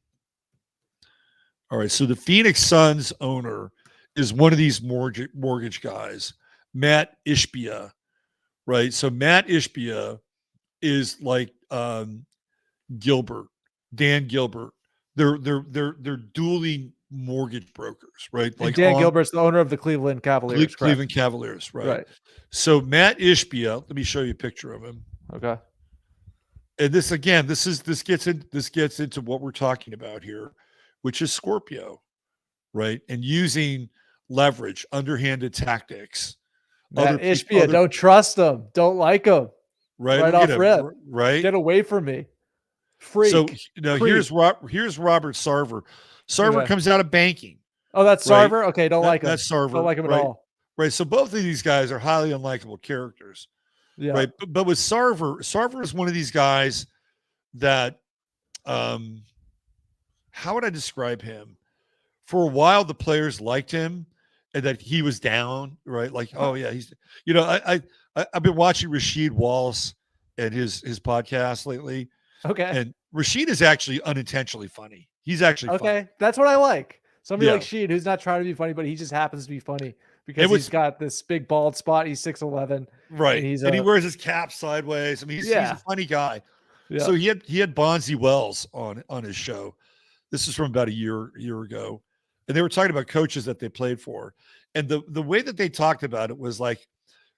All right. So the Phoenix Suns owner is one of these mortgage guys, Matt Ishbia. Right. So Matt Ishbia is like Gilbert, Dan Gilbert. They're dueling mortgage brokers, right? And like Dan Gilbert's the owner of the Cleveland Cavaliers. Cleveland Cavaliers, right? Right. So Matt Ishbia, let me show you a picture of him. Okay. And this gets into what we're talking about here, which is Scorpio, right? And using leverage, underhanded tactics. Matt Ishbia, don't trust him. Don't like him. Right off rip. Right. Get away from me. Freak. So here's Robert Sarver. Sarver Okay. comes out of banking. Oh, that's right? Sarver? Okay, don't like him. That's Sarver. Don't like him right? at all. Right. So both of these guys are highly unlikable characters. Yeah. Right. But with Sarver is one of these guys that how would I describe him? For a while, the players liked him and that he was down, right? Like, oh yeah, he's I've been watching Rasheed Wallace and his podcast lately. Okay. And Rasheed is actually unintentionally funny. He's actually okay. funny. That's what I like. Somebody Yeah. like Sheed who's not trying to be funny, but he just happens to be funny because he's got this big bald spot. He's 6'11". Right. And he wears his cap sideways. I mean, he's a funny guy. Yeah. So he had Bonzi Wells on his show. This is from about a year ago. And they were talking about coaches that they played for. And the way that they talked about it was like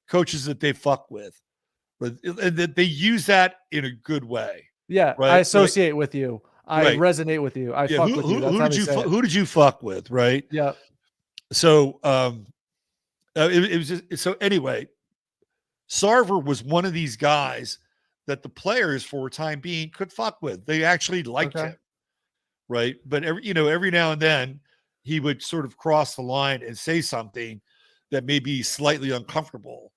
coaches that they fuck with. And that they use that in a good way. Yeah. Right? I associate with you. I Right. resonate with you. I fuck with you. Who did you fuck with? Right. Yeah. So it was just, so anyway, Sarver was one of these guys that the players for a time being could fuck with. They actually liked him. Right. But every now and then he would sort of cross the line and say something that may be slightly uncomfortable.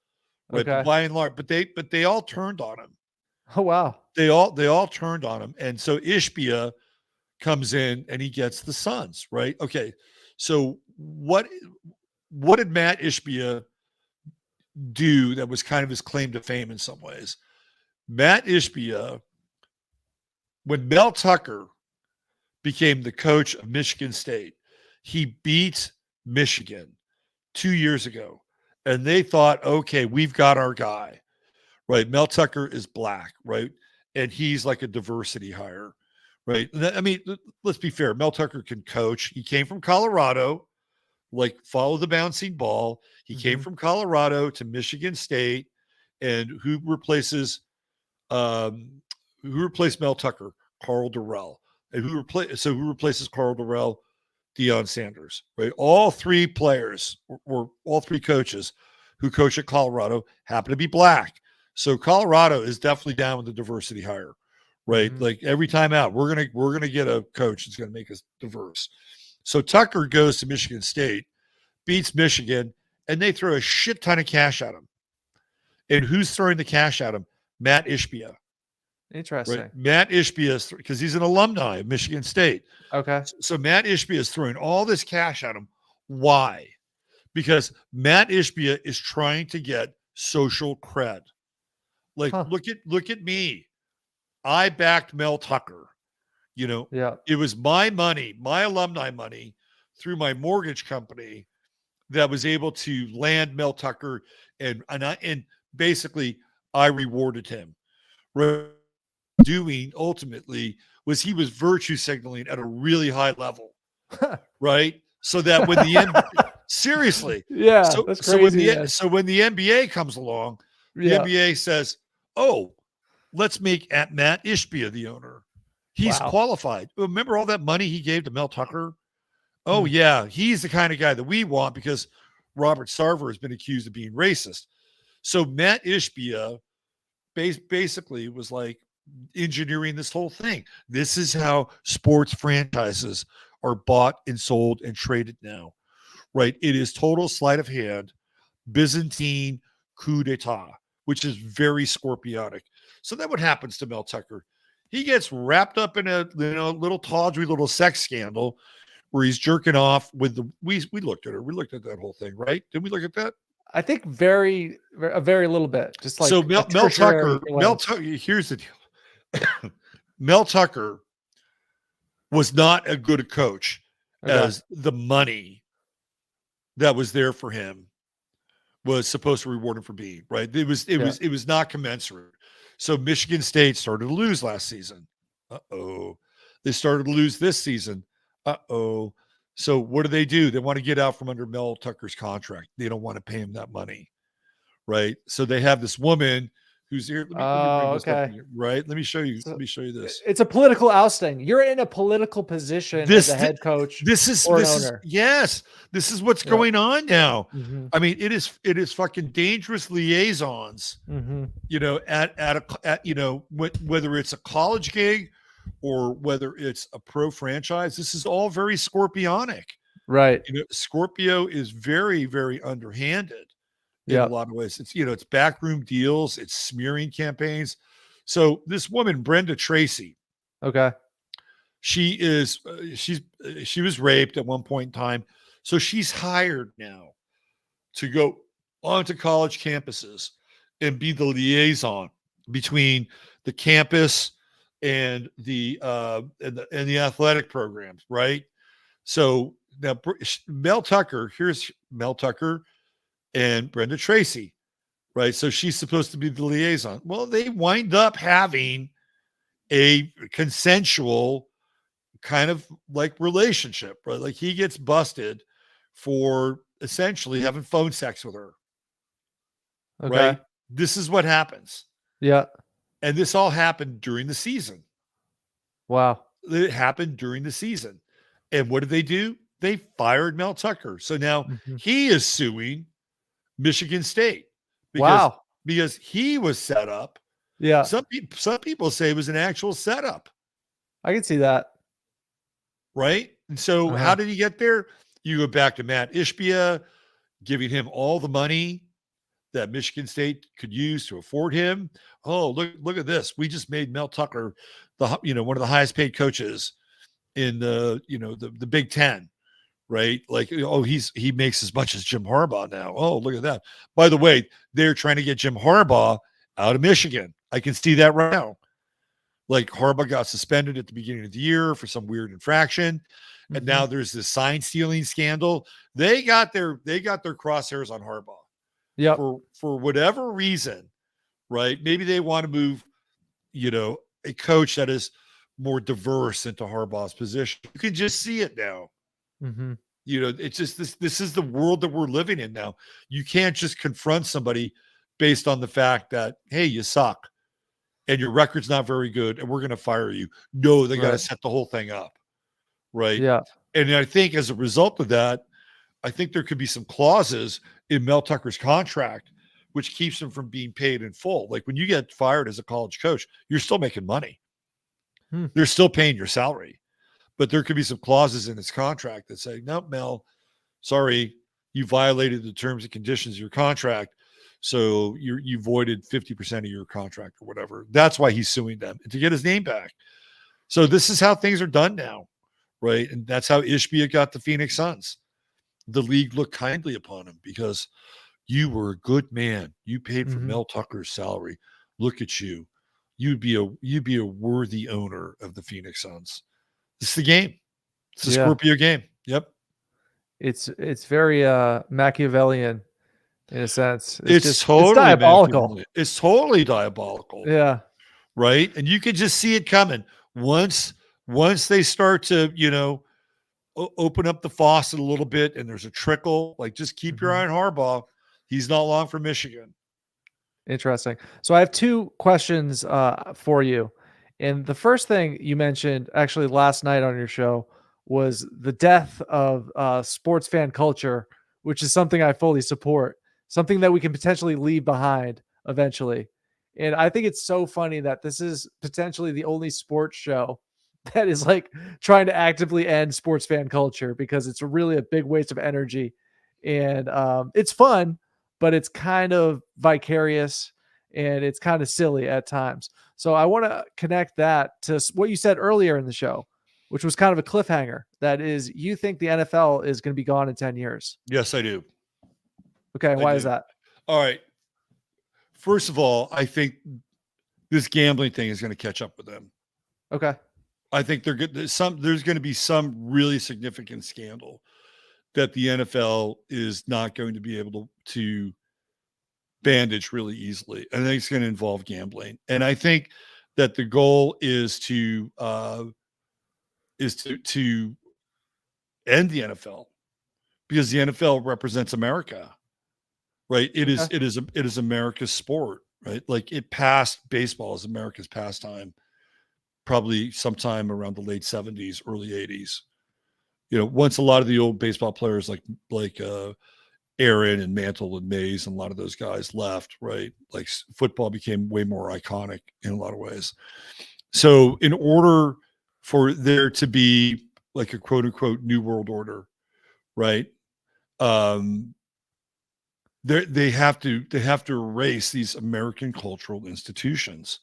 Right. Okay. But by and large, but they all turned on him. Oh wow. They all turned on him. And so Ishbia comes in and he gets the Suns, right? Okay. So what did Matt Ishbia do that was kind of his claim to fame in some ways? Matt Ishbia, when Mel Tucker became the coach of Michigan State, he beat Michigan 2 years ago. And they thought, okay, we've got our guy. right? Mel Tucker is black, right? And he's like a diversity hire, right? I mean, let's be fair. Mel Tucker can coach. He came from Colorado, like follow the bouncing ball. He came from Colorado to Michigan State, and who replaced Mel Tucker? Carl Durrell. And who replaces Carl Durrell? Deion Sanders, right? All three players or all three coaches who coach at Colorado happen to be black. So Colorado is definitely down with the diversity hire, right? Like every time out, we're gonna get a coach that's gonna make us diverse. So Tucker goes to Michigan State, beats Michigan, and they throw a shit ton of cash at him. And who's throwing the cash at him? Matt Ishbia. Interesting. Right? Matt Ishbia, because he's an alumni of Michigan State. Okay. So Matt Ishbia is throwing all this cash at him. Why? Because Matt Ishbia is trying to get social cred. Like, look at me. I backed Mel Tucker. You know, it was my money, my alumni money through my mortgage company that was able to land Mel Tucker, and basically I rewarded him. Right? Doing ultimately was he was virtue signaling at a really high level, right? So that when the seriously, that's crazy. So when the NBA comes along, the NBA says, "Oh, let's make Matt Ishbia the owner. He's qualified." Remember all that money he gave to Mel Tucker? Oh yeah, he's the kind of guy that we want because Robert Sarver has been accused of being racist. So Matt Ishbia basically was like engineering this whole thing. This is how sports franchises are bought and sold and traded now, right? It is total sleight of hand, Byzantine coup d'etat, which is very Scorpionic. So then what happens to Mel Tucker? He gets wrapped up in a little tawdry little sex scandal where he's jerking off with we looked at her. We looked at that whole thing, right? Didn't we look at that? I think a very little bit. Just like so Mel Tucker, here's the deal. Mel Tucker was not a good coach as the money that was there for him was supposed to reward him for being, right. It was not commensurate. So Michigan State started to lose last season. They started to lose this season. So what do? They want to get out from under Mel Tucker's contract. They don't want to pay him that money. Right. So they have this woman who's here. Right. Let me show you. Let me show you this. It's a political ousting. You're in a political position as a head coach. This is what's going on now. I mean, it is fucking dangerous liaisons. You know, whether it's a college gig or whether it's a pro franchise, this is all very Scorpionic. Right. You know, Scorpio is very, very underhanded. In a lot of ways. It's backroom deals, it's smearing campaigns. So this woman, Brenda Tracy, she was raped at one point in time. So she's hired now to go onto college campuses and be the liaison between the campus and the athletic programs, right? So now here's Mel Tucker and Brenda Tracy, right? So she's supposed to be the liaison. Well, they wind up having a consensual kind of like relationship, right? Like he gets busted for essentially having phone sex with her. Right? This is what happens. Yeah. And this all happened during the season. Wow. It happened during the season. And what did they do? They fired Mel Tucker. So now he is suing Michigan State because he was set up. Yeah. Some people say it was an actual setup. I can see that. Right. And so how did he get there? You go back to Matt Ishbia, giving him all the money that Michigan State could use to afford him. Oh, look at this. We just made Mel Tucker one of the highest paid coaches in the Big Ten. Right? Like, he makes as much as Jim Harbaugh now. Oh, look at that. By the way, they're trying to get Jim Harbaugh out of Michigan. I can see that right now. Like Harbaugh got suspended at the beginning of the year for some weird infraction. And now there's this sign stealing scandal. They got their crosshairs on Harbaugh. Yeah. For whatever reason, right? Maybe they want to move, a coach that is more diverse into Harbaugh's position. You can just see it now. Mm-hmm. It's just this is the world that we're living in now. You can't just confront somebody based on the fact that, hey, you suck and your record's not very good and we're going to fire you. No, they got to set the whole thing up. Right. Yeah. And I think as a result of that, I think there could be some clauses in Mel Tucker's contract which keeps him from being paid in full. Like when you get fired as a college coach, you're still making money. They're still paying your salary. But there could be some clauses in his contract that say, no, Mel, sorry, you violated the terms and conditions of your contract. So you voided 50% of your contract or whatever. That's why he's suing them to get his name back. So this is how things are done now, right? And that's how Ishbia got the Phoenix Suns. The league looked kindly upon him because you were a good man. You paid for Mel Tucker's salary. Look at you. You'd be a worthy owner of the Phoenix Suns. It's the game. It's the Scorpio game. Yep. It's very Machiavellian in a sense. It's diabolical. It's totally diabolical. Yeah. Right. And you can just see it coming once they start to, open up the faucet a little bit and there's a trickle, like just keep your eye on Harbaugh. He's not long for Michigan. Interesting. So I have two questions for you. And the first thing you mentioned actually last night on your show was the death of sports fan culture, which is something I fully support, something that we can potentially leave behind eventually. And I think it's so funny that this is potentially the only sports show that is like trying to actively end sports fan culture because it's really a big waste of energy. And it's fun, but it's kind of vicarious and it's kind of silly at times. So I want to connect that to what you said earlier in the show, which was kind of a cliffhanger. That is, you think the NFL is going to be gone in 10 years. Yes, I do. Okay. Why is that? All right. First of all, I think this gambling thing is going to catch up with them. Okay. I think there's going to be some really significant scandal that the NFL is not going to be able to bandage really easily. I think it's going to involve gambling. And I think that the goal is to end the NFL because the NFL represents America, right? It is America's sport, right? Like it passed baseball as America's pastime, probably sometime around the late 70s, early 80s. Once a lot of the old baseball players like Aaron and Mantle and Mays and a lot of those guys left, right? Like football became way more iconic in a lot of ways. So in order for there to be like a quote unquote new world order, right? They have to erase these American cultural institutions.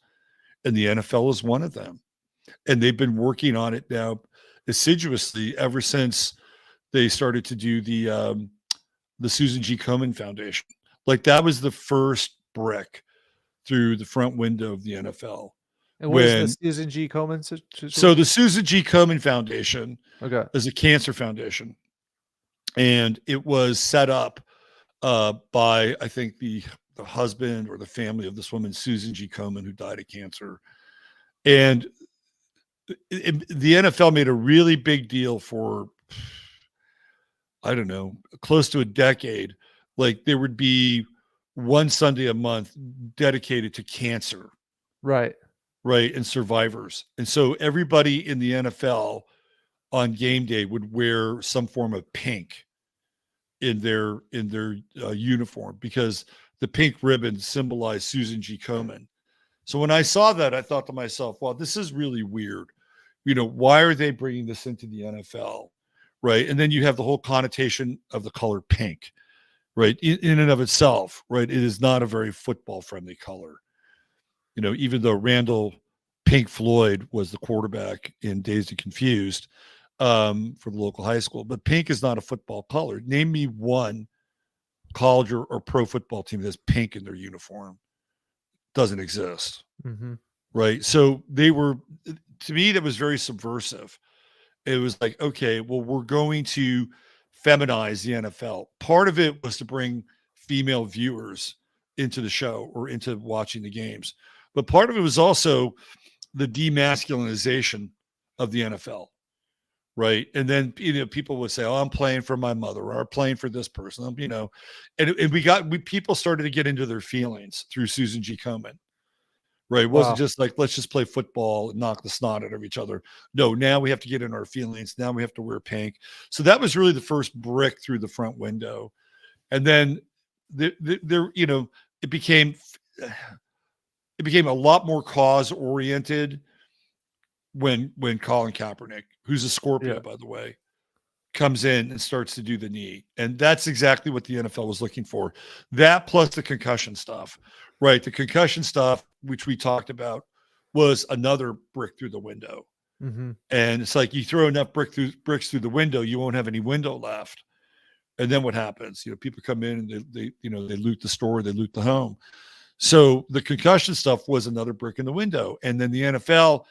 And the NFL is one of them. And they've been working on it now assiduously ever since they started to do the Susan G. Komen Foundation. Like that was the first brick through the front window of the NFL. And what is the Susan G. Komen? So the Susan G. Komen Foundation is a cancer foundation. And it was set up by, I think, the husband or the family of this woman, Susan G. Komen, who died of cancer. And the NFL made a really big deal for, I don't know, close to a decade. Like there would be one Sunday a month dedicated to cancer. Right. And survivors. And so everybody in the NFL on game day would wear some form of pink in their uniform because the pink ribbon symbolized Susan G. Komen. So when I saw that, I thought to myself, well, this is really weird. Why are they bringing this into the NFL? Right. And then you have the whole connotation of the color pink, right? In and of itself, right? It is not a very football friendly color. Even though Randall Pink Floyd was the quarterback in Dazed and Confused for the local high school, but pink is not a football color. Name me one college or pro football team that has pink in their uniform. Doesn't exist. Right. So to me, that was very subversive. It was like, okay, well, we're going to feminize the NFL. Part of it was to bring female viewers into the show or into watching the games. But part of it was also the demasculinization of the NFL, right? And then people would say, "Oh, I'm playing for my mother," or "I'm playing for this person," and people started to get into their feelings through Susan G. Komen. Right. It wasn't just like, let's just play football and knock the snot out of each other. No, now we have to get in our feelings. Now we have to wear pink. So that was really the first brick through the front window. And then it became a lot more cause oriented when Colin Kaepernick, who's a Scorpio, by the way, comes in and starts to do the knee. And that's exactly what the NFL was looking for. That plus the concussion stuff, right? The concussion stuff, which we talked about, was another brick through the window. Mm-hmm. And it's like, you throw enough bricks through the window, you won't have any window left. And then what happens? People come in and they loot the store, they loot the home. So the concussion stuff was another brick in the window. And then the NFL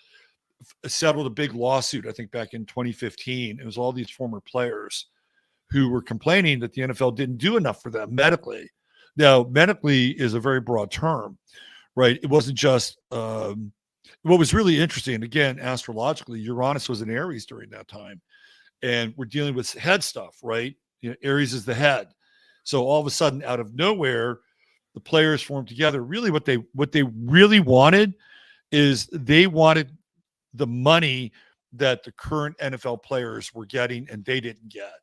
settled a big lawsuit, I think back in 2015. It was all these former players who were complaining that the NFL didn't do enough for them medically. Now, medically is a very broad term, right? It wasn't just what was really interesting. Again, astrologically, Uranus was in Aries during that time, and we're dealing with head stuff, right? Aries is the head. So all of a sudden, out of nowhere, the players formed together. Really, what they really wanted is they wanted the money that the current NFL players were getting and they didn't get.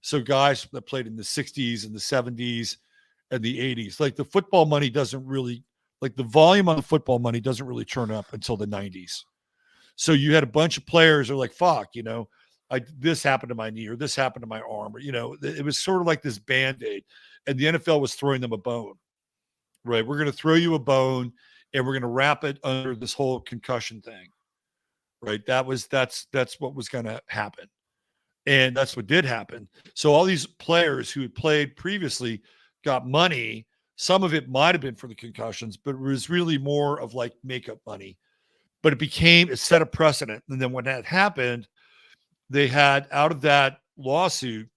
So guys that played in the 60s and the 70s and the 80s, like the football money doesn't really, like the volume on the football money doesn't really turn up until the 90s. So you had a bunch of players who are like, fuck, this happened to my knee or this happened to my arm, or, it was sort of like this Band-Aid, and the NFL was throwing them a bone, right? We're going to throw you a bone and we're going to wrap it under this whole concussion thing. Right. That's what was going to happen. And that's what did happen. So all these players who had played previously got money. Some of it might've been for the concussions, but it was really more of like makeup money, but it set a precedent. And then when that happened, they had, out of that lawsuit,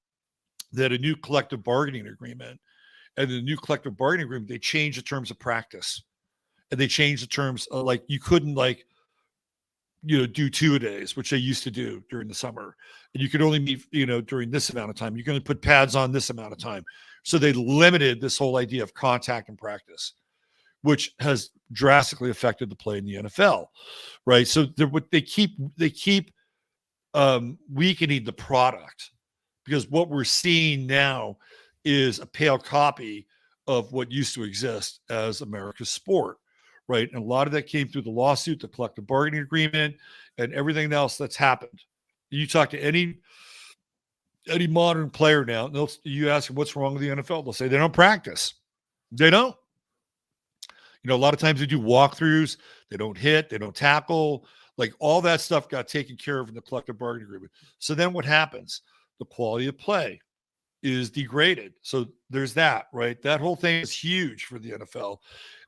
they had a new collective bargaining agreement, and the new collective bargaining agreement, they changed the terms of practice, and they changed the terms of, like, you couldn't do 2-a-days, which they used to do during the summer. And you could only meet, during this amount of time. You're going to put pads on this amount of time. So they limited this whole idea of contact and practice, which has drastically affected the play in the NFL, right? So they keep weakening the product, because what we're seeing now is a pale copy of what used to exist as America's sport. Right. And a lot of that came through the lawsuit, the collective bargaining agreement, and everything else that's happened. You talk to any modern player now, you ask them what's wrong with the NFL, they'll say they don't practice. They don't. A lot of times they do walkthroughs, they don't hit, they don't tackle, like all that stuff got taken care of in the collective bargaining agreement. So then what happens? The quality of play is degraded. So there's that, right? That whole thing is huge for the NFL.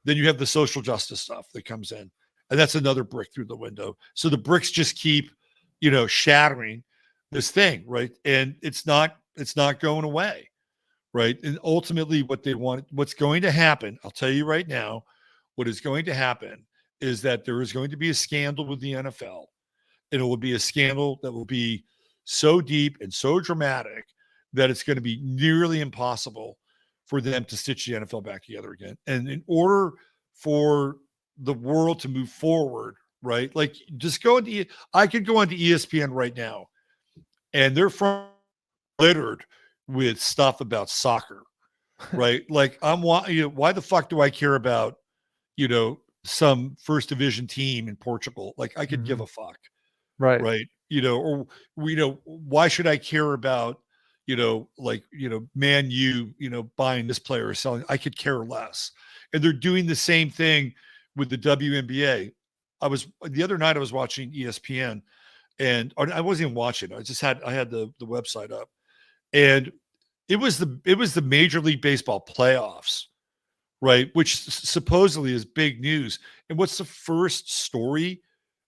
Then you have the social justice stuff that comes in, and that's another brick through the window. So the bricks just keep, shattering this thing, right? And it's not going away, right? And ultimately what's going to happen, I'll tell you right now, what is going to happen is that there is going to be a scandal with the NFL, and it will be a scandal that will be so deep and so dramatic that it's going to be nearly impossible for them to stitch the NFL back together again. And in order for the world to move forward, right? Like, just I could go onto ESPN right now, and they're littered with stuff about soccer, right? Like, why the fuck do I care about, some first division team in Portugal? Like, I could give a fuck. Right. Right. Why should I care about, Man U, buying this player or selling? I could care less. And they're doing the same thing with the WNBA. The other night I was watching ESPN, and I wasn't even watching. I had the website up, and it was the Major League Baseball playoffs, right? Which supposedly is big news. And what's the first story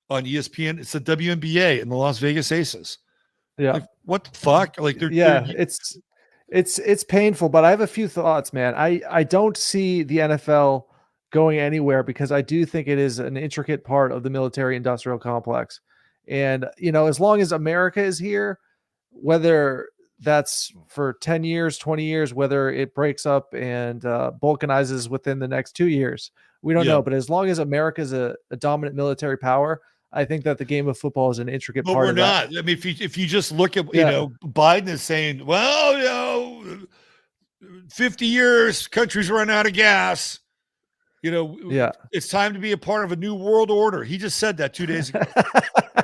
on ESPN? It's the WNBA and the Las Vegas Aces. Yeah. Like, what the fuck? Like, it's It's painful, but I have a few thoughts, man. I don't see the NFL going anywhere because I do think it is an intricate part of the military industrial complex. And, as long as America is here, whether that's for 10 years, 20 years, whether it breaks up and balkanizes within the next 2 years, we don't Yeah. know. But as long as America is a dominant military power, I think that the game of football is an intricate But part we're of that. not. I mean, if you just look at, Yeah. Biden is saying, well, 50 years, countries run out of gas. Yeah. It's time to be a part of a new world order. He just said that 2 days ago.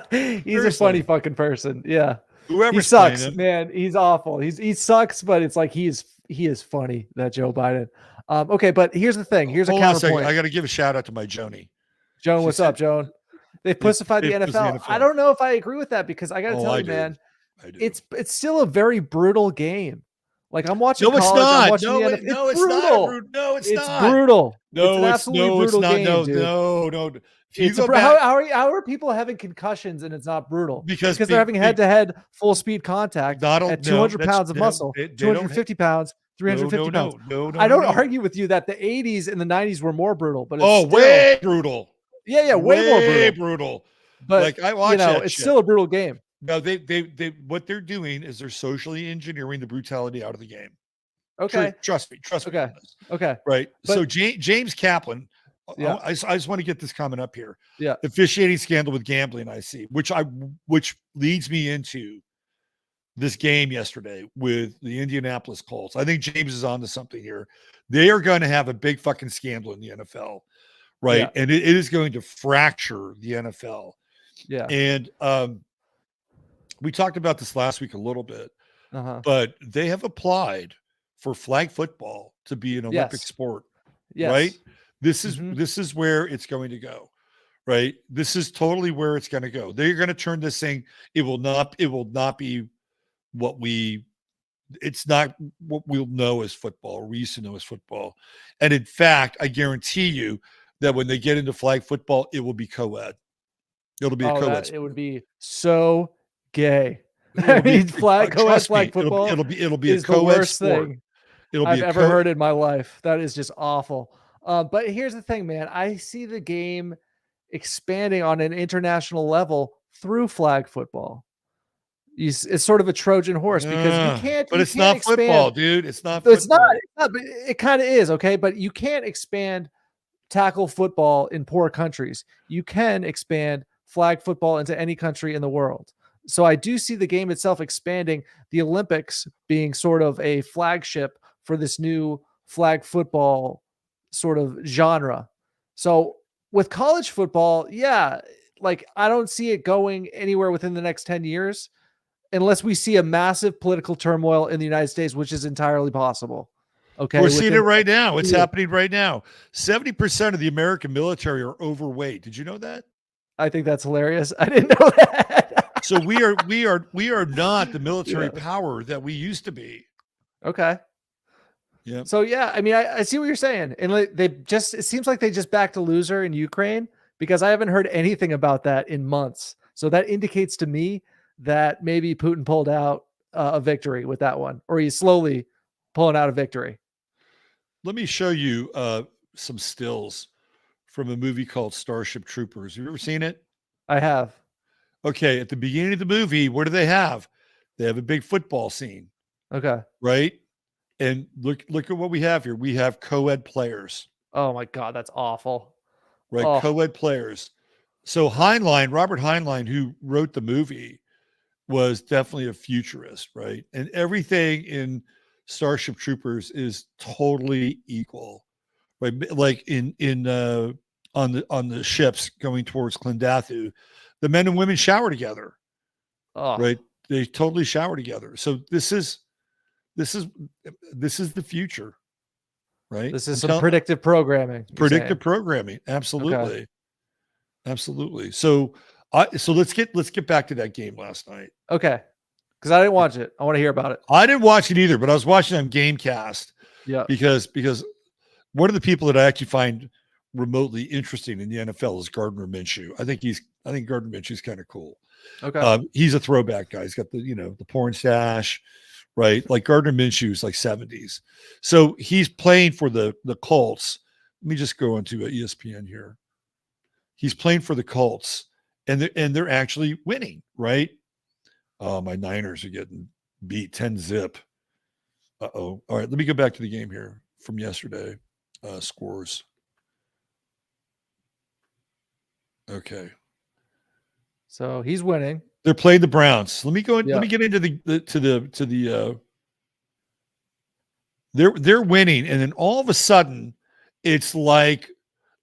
He's Seriously. a funny fucking person. Yeah. Whoever's He sucks, playing him. man. He's awful. He sucks, but it's like he is funny, that Joe Biden. Okay, but here's the thing. Here's Hold a on a second. counterpoint. I got to give a shout out to my Joni. Joan, She what's said- up, Joan? They pussified the they've pussified NFL. the NFL. I don't know if I agree with that because I got to Oh, tell I you, do. man, I do. it's still a very brutal game. Like I'm watching No, it's college, I'm not. watching No, the it- NFL. no, It's it's not. brutal. No, it's It's not. brutal. No, it's an absolutely brutal not. game, dude. No. If you It's go a, back, how are people having concussions and it's not brutal? Because they're having head-to-head full speed contact Not at no, 200 that's- pounds of they don't- muscle, they don't- 250 pounds, 350 pounds. No, I don't no. argue with you that the 80s and the 90s were more brutal, but it's Oh, still, way brutal. yeah, way more brutal. brutal. But Like, I watch that it's shit. still a brutal game. No, they what they're doing is they're socially engineering the brutality out of the game. Okay, Trust me. Okay. on this. okay, Right. But- So James Kaplan, Yeah. I just want to get this comment up here. Yeah. The officiating scandal with gambling, I see, which leads me into this game yesterday with the Indianapolis Colts. I think James is onto something here. They are going to have a big fucking scandal in the NFL, right? Yeah. And it is going to fracture the NFL. yeah, And we talked about this last week a little bit, but they have applied for flag football to be an Olympic Yes. sport, yes. right? This is Mhm. this is where it's going to go, right? This is totally where it's going to go. They're going to turn this thing. It will not be it's not what we'll know as football, or we used to know as football. And in fact, I guarantee you that when they get into flag football, it will be co-ed. It'll be a co-ed. It would be so gay. It'll I be- mean, co-ed trust me, flag football It'll be a is the co-ed worst sport. thing It'll be I've a ever heard in my life. That is just awful. But here's the thing, man. I see the game expanding on an international level through flag football. It's sort of a Trojan horse because you can't. But you it's can't not expand. football, dude. It's not. It's football. not, but it kind of is, okay? But you can't expand tackle football in poor countries. You can expand flag football into any country in the world. So I do see the game itself expanding, the Olympics being sort of a flagship for this new flag football sort of genre. So with college football, yeah, like I don't see it going anywhere within the next 10 years unless we see a massive political turmoil in the United States, which is entirely possible. Okay. We're seeing it within- right now. It's Yeah. happening right now. 70% of the American military are overweight. Did you know that? I think that's hilarious. I didn't know that. So we are not the military power that we used to be. Okay. Yeah. So yeah, I mean, I see what you're saying, and it seems like they just backed a loser in Ukraine because I haven't heard anything about that in months. So that indicates to me that maybe Putin pulled out a victory with that one, or he's slowly pulling out a victory. Let me show you some stills from a movie called Starship Troopers. Have you ever seen it? I have. Okay, at the beginning of the movie, what do they have? They have a big football scene, Okay. right? And look at what we have here. We have co-ed players, Oh my God, that's awful. right? Oh. Co-ed players. So Robert Heinlein, who wrote the movie, was definitely a futurist, right? And everything in Starship Troopers is totally equal, right? Like on the ships going towards Clondathu, the men and women shower together, Oh. right? They totally shower together. So this is the future, right? This is I'm some tell- predictive programming. you're predictive saying. programming. Absolutely. Absolutely. So let's get back to that game last night. Okay. Because I didn't watch it. I want to hear about it. I didn't watch it either, but I was watching on Gamecast Yeah. because one of the people that I actually find remotely interesting in the NFL is Gardner Minshew. I think Gardner Minshew is kind of cool. Okay. He's a throwback guy. He's got the porn stash, right? Like Gardner Minshew's like 70s. So he's playing for the Colts. Let me just go into ESPN here. He's playing for the Colts, and they're actually winning, right? Oh, my Niners are getting beat 10-0. Uh-oh. All right, let me go back to the game here from yesterday. Scores. Okay. So he's winning. They're playing the Browns. Let me go. Yeah. Let me get into they're winning, and then all of a sudden, it's like,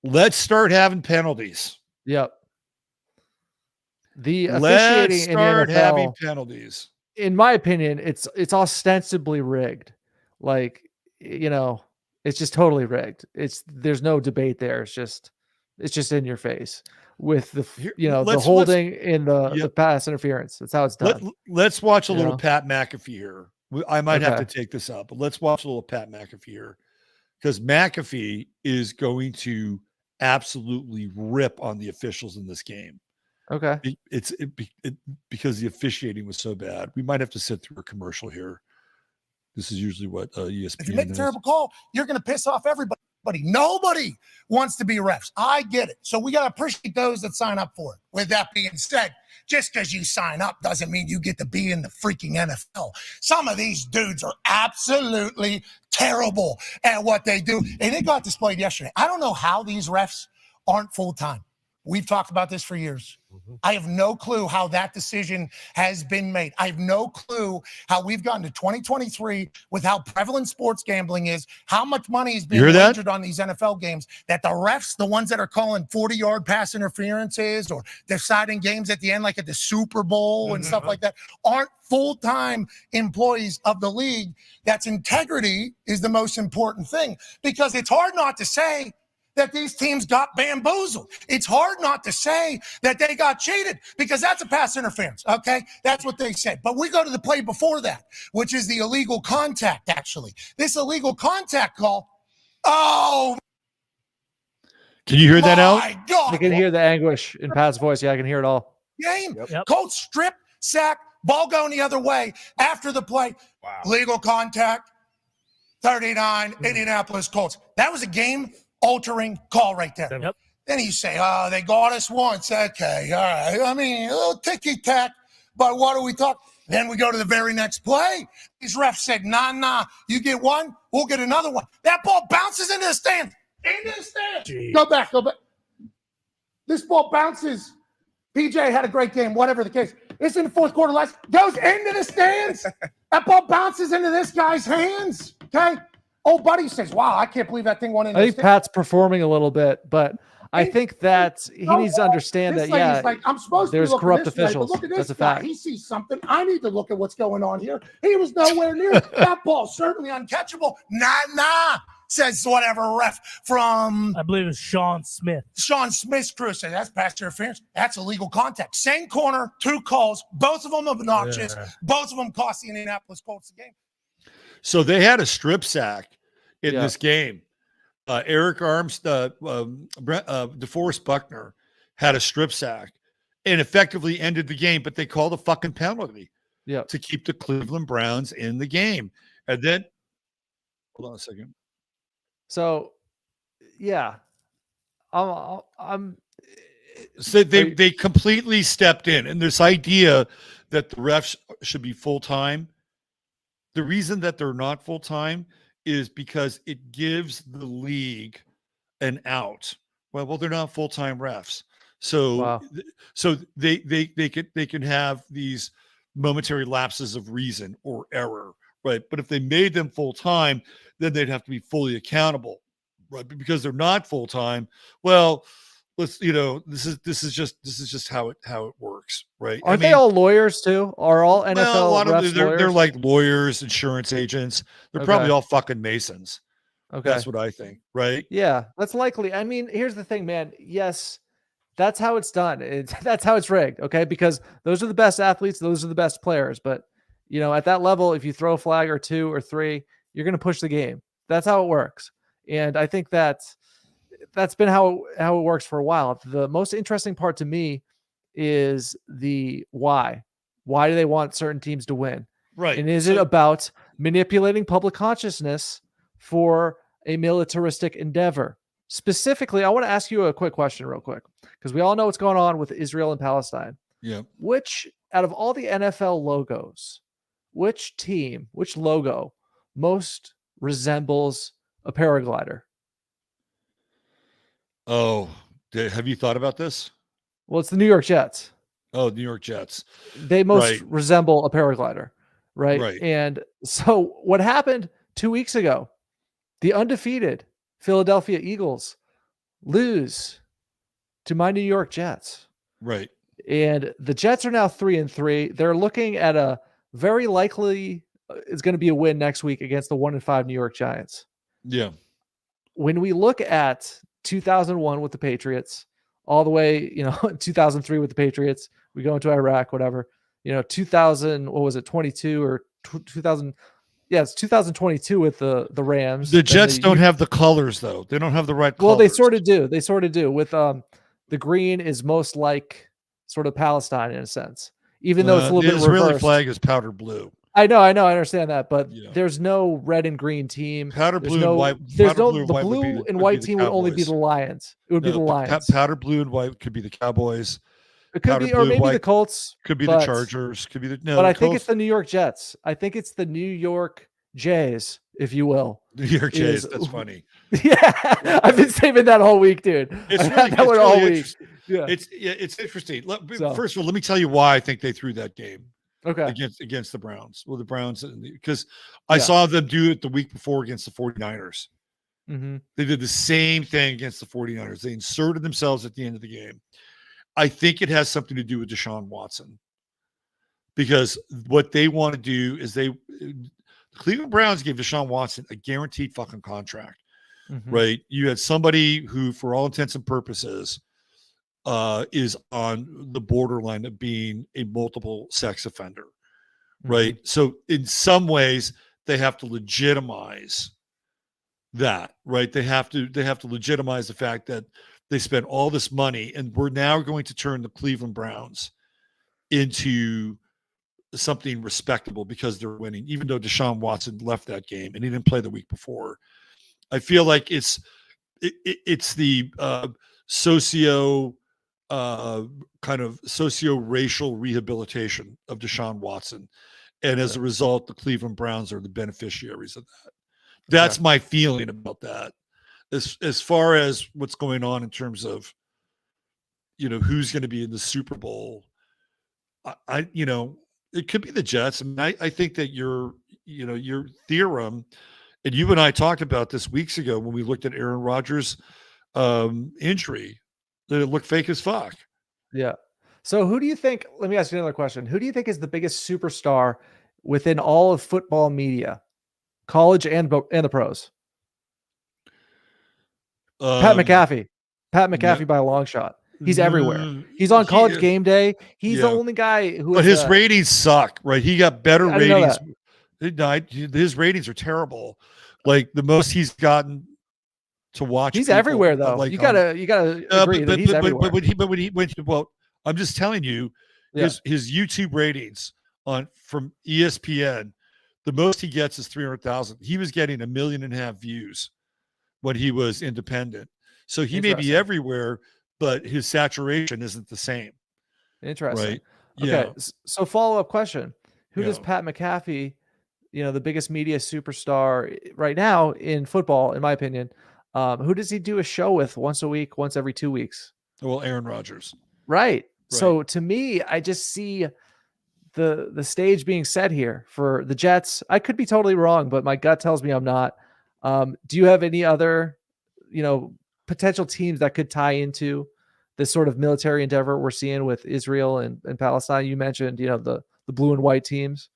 let's start having penalties. Yep. The Let's officiating start in the NFL, having penalties. in my opinion, it's ostensibly rigged. Like, it's just totally rigged. There's no debate there. It's just in your face with the the holding in the pass interference. That's how it's done. Let's watch a little Pat McAfee here. I might have to take this up, but let's watch a little Pat McAfee here, because McAfee is going to absolutely rip on the officials in this game. Okay. Because the officiating was so bad. We might have to sit through a commercial here. This is usually what ESPN If you make a terrible call, you're going to piss off everybody. Nobody wants to be refs. I get it. So we got to appreciate those that sign up for it. With that being said, just because you sign up doesn't mean you get to be in the freaking NFL. Some of these dudes are absolutely terrible at what they do. And it got displayed yesterday. I don't know how these refs aren't full-time. We've talked about this for years. I have no clue how that decision has been made. I have no clue how we've gotten to 2023 with how prevalent sports gambling is, how much money is being wagered on these NFL games, that the refs, the ones that are calling 40-yard pass interferences or deciding games at the end like at the Super Bowl and stuff like that, aren't full-time employees of the league. That's integrity is the most important thing, because it's hard not to say that these teams got bamboozled. It's hard not to say that they got cheated, because that's a pass interference, okay? That's what they say. But we go to the play before that, which is the illegal contact, actually. This illegal contact call, can you hear that out? My God. I can hear the anguish in Pat's voice. Yeah, I can hear it all. Game. Yep. Colts strip, sack, ball going the other way after the play. Wow. Legal contact, 39, Indianapolis Colts. That was a game-altering call right there. Yep. Then you say, they got us once. Okay, all right. I mean, a little ticky-tack, but what do we talk? Then we go to the very next play. These refs said, nah, you get one, we'll get another one. That ball bounces into the stand. Into the stand. Jeez. Go back. This ball bounces. PJ had a great game, whatever the case. It's in the fourth quarter. Goes into the stands. That ball bounces into this guy's hands, okay? Old buddy says, wow, I can't believe that thing went in. I think Pat's performing a little bit, but I think that he needs to understand that, I'm supposed there's to be corrupt this way, officials. but look at this That's a guy. fact. He sees something. I need to look at what's going on here. He was nowhere near that ball. Certainly uncatchable. Nah, says whatever ref from, I believe it's Sean Smith. Sean Smith's crew says that's pass interference. That's illegal contact. Same corner, two calls, both of them obnoxious. Yeah. Both of them cost the Indianapolis Colts the game. So they had a strip sack in this game. Eric DeForest Buckner had a strip sack and effectively ended the game, but they called a fucking penalty to keep the Cleveland Browns in the game. And then, hold on a second. So, I'm. So they completely stepped in, and this idea that the refs should be full time. The reason that they're not full time is because it gives the league an out. Well, they're not full time refs, so they can have these momentary lapses of reason or error, right? But if they made them full time, then they'd have to be fully accountable, right? But because they're not full time, well, this is just how it works, right? Aren't they all lawyers too? Are all NFL a lot refs of them, lawyers? they're like lawyers, insurance agents. They're probably all fucking Masons. Okay. That's what I think, right? Yeah, that's likely. I mean, here's the thing, man. Yes, that's how it's done. That's how it's rigged, okay? Because those are the best athletes, those are the best players. But, at that level, if you throw a flag or two or three, you're going to push the game. That's how it works. And I think that's been how it works for a while. The most interesting part to me is the why. Why do they want certain teams to win? Right. And is it about manipulating public consciousness for a militaristic endeavor? Specifically, I want to ask you a quick question real quick, because we all know what's going on with Israel and Palestine. Yeah. Which, out of all the NFL logos, which team, which logo most resembles a paraglider? Oh, have you thought about this? Well, it's the New York Jets. Oh, New York Jets. They most Right. resemble a paraglider, right? Right. And so what happened 2 weeks ago? The undefeated Philadelphia Eagles lose to my New York Jets. Right. And the Jets are now 3-3. They're looking at a very likely it's going to be a win next week against the 1-5 New York Giants. Yeah. When we look at 2001 with the Patriots, all the way, 2003 with the Patriots, we go into Iraq, whatever, 2000, what was it, 22 or 2000? Yeah, it's 2022 with the Rams. The Jets don't have the colors though. They don't have the right colors. Well, they sort of do. They sort of do. With the green is most like sort of Palestine in a sense, even though it's a little bit Israeli reversed. flag is powder blue. I know, I understand that, but Yeah. there's no red and green team. Powder There's blue no, and white. There's powder no blue and the white would blue be and would be white the team would only be Cowboys. the Lions. It would be the Lions. Powder blue and white could be the Cowboys. It could powder be, or blue, maybe the white Colts. Could be but- the Chargers. Could be the no. But the I think Colts- it's the New York Jets. I think it's the New York Jays, if you will. New York Jays. is- That's funny. Yeah, I've been saving that all week, dude. It's I really, had that one all week. interesting. Yeah. It's interesting. So- First of all, let me tell you why I think they threw that game Okay. against the Browns. Well, the Browns, because I Yeah. saw them do it the week before against the 49ers. Mm-hmm. They did the same thing against the 49ers. They inserted themselves at the end of the game. I think it has something to do with Deshaun Watson, because what they want to do is the Cleveland Browns gave Deshaun Watson a guaranteed fucking contract, Mm-hmm. right? You had somebody who, for all intents and purposes, is on the borderline of being a multiple sex offender, right? So in some ways, they have to legitimize that, right? They have to legitimize the fact that they spent all this money, and we're now going to turn the Cleveland Browns into something respectable because they're winning, even though Deshaun Watson left that game and he didn't play the week before. I feel like it's the kind of socio-racial rehabilitation of Deshaun Watson. And as a result, the Cleveland Browns are the beneficiaries of that. That's my feeling about that. As far as what's going on in terms of, who's going to be in the Super Bowl, it could be the Jets. I mean, I think that your theorem, and you and I talked about this weeks ago when we looked at Aaron Rodgers' injury, that it looked fake as fuck. Yeah. So who do you think, let me ask you another question. Who do you think is the biggest superstar within all of football media, college and the pros? Pat McAfee. Pat McAfee by a long shot. He's everywhere. He's on College Game Day. He's the only guy who. But his ratings suck, right? He got better I didn't know ratings. His ratings are terrible. Like the most he's gotten to watch. He's people, everywhere, though. like, you gotta agree that he's everywhere. I'm just telling you, his YouTube ratings from ESPN, the most he gets is 300,000. He was getting 1.5 million views when he was independent. So he may be everywhere, but his saturation isn't the same. Interesting. Right? Okay. Yeah. So follow-up question. Who does Pat McAfee, the biggest media superstar right now in football, in my opinion, who does he do a show with once a week, once every 2 weeks? Well, Aaron Rodgers. Right. So to me, I just see the stage being set here for the Jets. I could be totally wrong, but my gut tells me I'm not. Do you have any other, potential teams that could tie into this sort of military endeavor we're seeing with Israel and Palestine? You mentioned, the blue and white teams.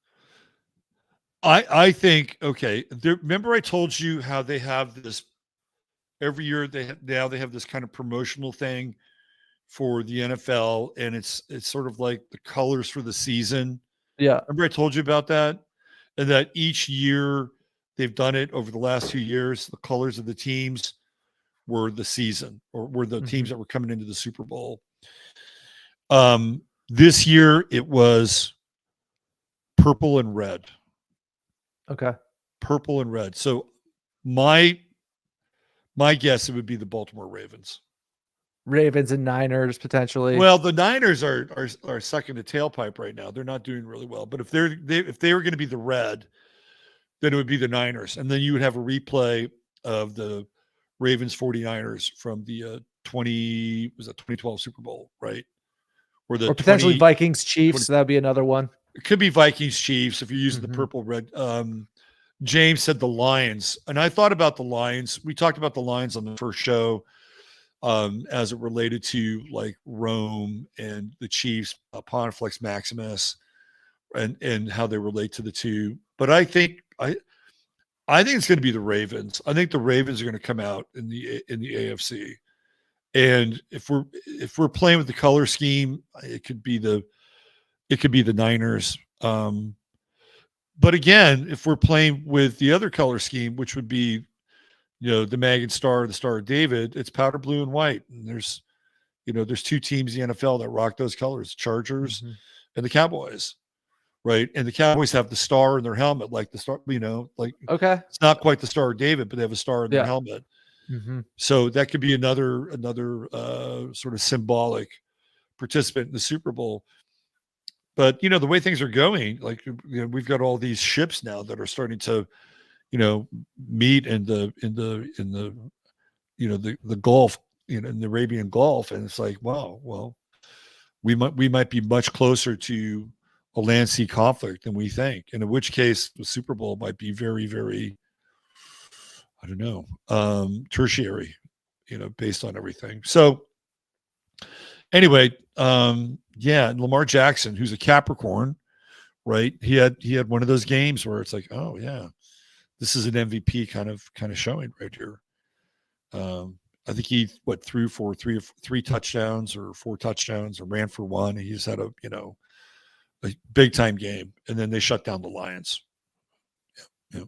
I think, okay. Remember I told you how they have this every year. They have this kind of promotional thing for the NFL, and it's sort of like the colors for the season. Yeah. Remember I told you about that? And that each year they've done it over the last 2 years. The colors of the teams were the season, or were the teams that were coming into the Super Bowl. This year it was purple and red. Okay. Purple and red. So my guess, it would be the Baltimore Ravens. Ravens and Niners potentially. Well, the Niners are second to tailpipe right now. They're not doing really well. But if they were going to be the red, then it would be the Niners, and then you would have a replay of the Ravens 49ers from the 2012 Super Bowl, right? Or potentially Vikings Chiefs. That would be another one. It could be Vikings Chiefs if you're using the Mhm. purple red. James said the Lions, and I thought about the Lions. We talked about the Lions on the first show, as it related to like Rome and the Chiefs, Pontifex Maximus, and how they relate to the two. But I think it's going to be the Ravens. I think the Ravens are going to come out in the AFC. And if we're playing with the color scheme, it could be the Niners. But again, if we're playing with the other color scheme, which would be, the Mag and Star, the Star of David, it's powder blue and white. And there's two teams in the NFL that rock those colors, Chargers and the Cowboys, right? And the Cowboys have the star in their helmet, like the star, Okay. it's not quite the Star of David, but they have a star in their Yeah. helmet. Mm-hmm. So that could be another sort of symbolic participant in the Super Bowl. But the way things are going, like we've got all these ships now that are starting to, meet in the Gulf, in the Arabian Gulf, and it's like, wow, well, we might be much closer to a land sea conflict than we think, and in which case the Super Bowl might be very, very, I don't know, tertiary, based on everything. So anyway, and Lamar Jackson, who's a Capricorn, right? He had one of those games where it's like, oh yeah, this is an MVP kind of showing right here. I think he threw for three touchdowns or 4 touchdowns or ran for 1. He's had a big time game, and then they shut down the Lions. Yeah.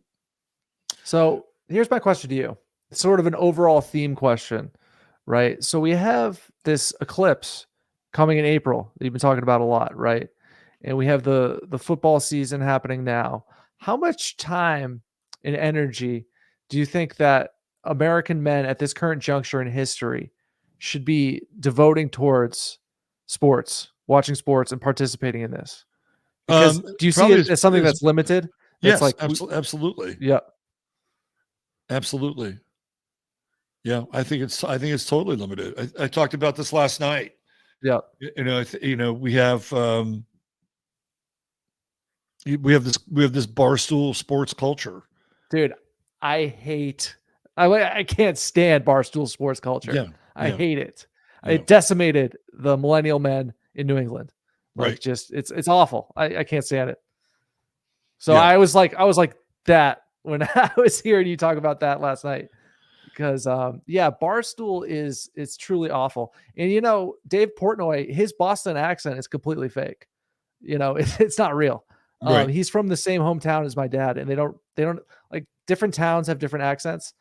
So here's my question to you. It's sort of an overall theme question, right? So we have this eclipse coming in April that you've been talking about a lot, right? And we have the football season happening now. How much time and energy do you think that American men at this current juncture in history should be devoting towards sports, watching sports, and participating in this? Because do you see it as something that's limited? Yes, like absolutely. Yeah. Absolutely. Yeah, I think it's totally limited. I talked about this last night. Yeah. We have this barstool sports culture. Dude, I can't stand barstool sports culture. Yeah. I hate it. Yeah. It decimated the millennial men in New England. Right. It's awful. I can't stand it. So Yeah. I was like that when I was hearing you talk about that last night. Because barstool it's truly awful. And Dave Portnoy, his Boston accent is completely fake. It's not real. Right. He's from the same hometown as my dad, and they don't like, different towns have different accents.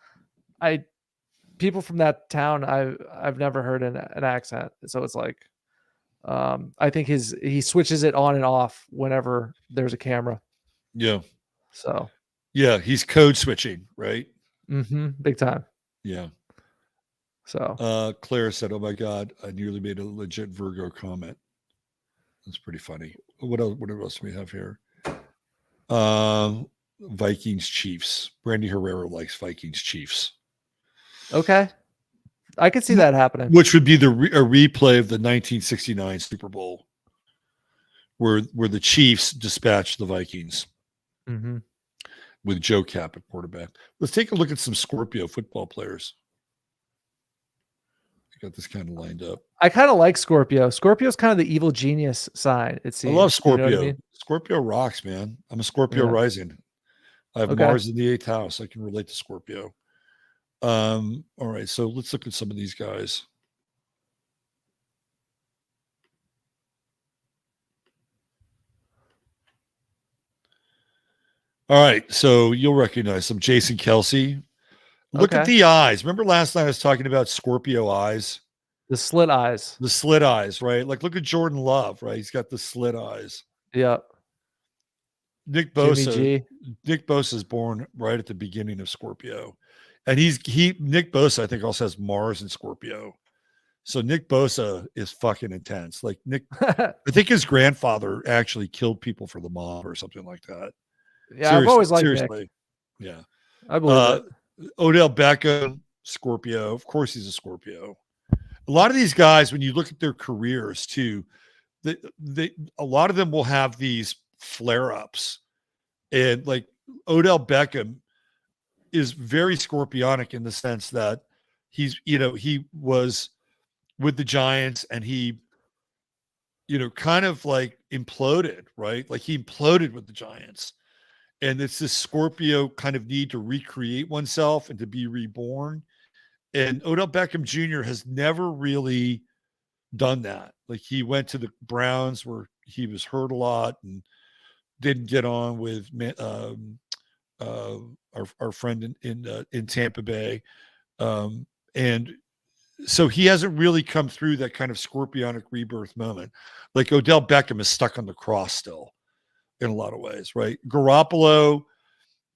People from that town, I've never heard an accent. So it's like, I think he switches it on and off whenever there's a camera. Yeah. So yeah, he's code switching, right? Big time. Yeah. So Clara said, "Oh my God, I nearly made a legit Virgo comment." That's pretty funny. What else do we have here? Vikings Chiefs. Brandy Herrera likes Vikings Chiefs. okay, I could see that happening. Which would be a replay of the 1969 Super Bowl, where the Chiefs dispatched the Vikings with Joe Cap at quarterback. Let's take a look at some Scorpio football players. I got this kind of lined up. I kind of like Scorpio. Scorpio's kind of the evil genius sign, it seems. I love Scorpio. You know what I mean? Scorpio rocks, man. I'm a Scorpio rising. I have Mars in the 8th house. I can relate to Scorpio. All right, so let's look at some of these guys. All right, so you'll recognize some. Jason Kelsey. Look at the eyes. Remember last night I was talking about Scorpio eyes? The slit eyes. The slit eyes, right? Like, look at Jordan Love, right? He's got the slit eyes. Yeah. Nick Jimmy Bosa. G. Nick Bosa is born right at the beginning of Scorpio, and Nick Bosa I think also has Mars in Scorpio. So Nick Bosa is fucking intense. Like I think his grandfather actually killed people for the mob or something like that. Yeah, I've always liked Nick. Yeah. I believe it. Odell Beckham, Scorpio. Of course he's a Scorpio. A lot of these guys, when you look at their careers too, a lot of them will have these flare-ups. And like Odell Beckham is very scorpionic in the sense that he was with the Giants and he, kind of like imploded, right? Like he imploded with the Giants. And it's this Scorpio kind of need to recreate oneself and to be reborn. And Odell Beckham Jr. has never really done that. Like he went to the Browns where he was hurt a lot and didn't get on with our friend in Tampa Bay. And so he hasn't really come through that kind of scorpionic rebirth moment. Like Odell Beckham is stuck on the cross still in a lot of ways, right? Garoppolo,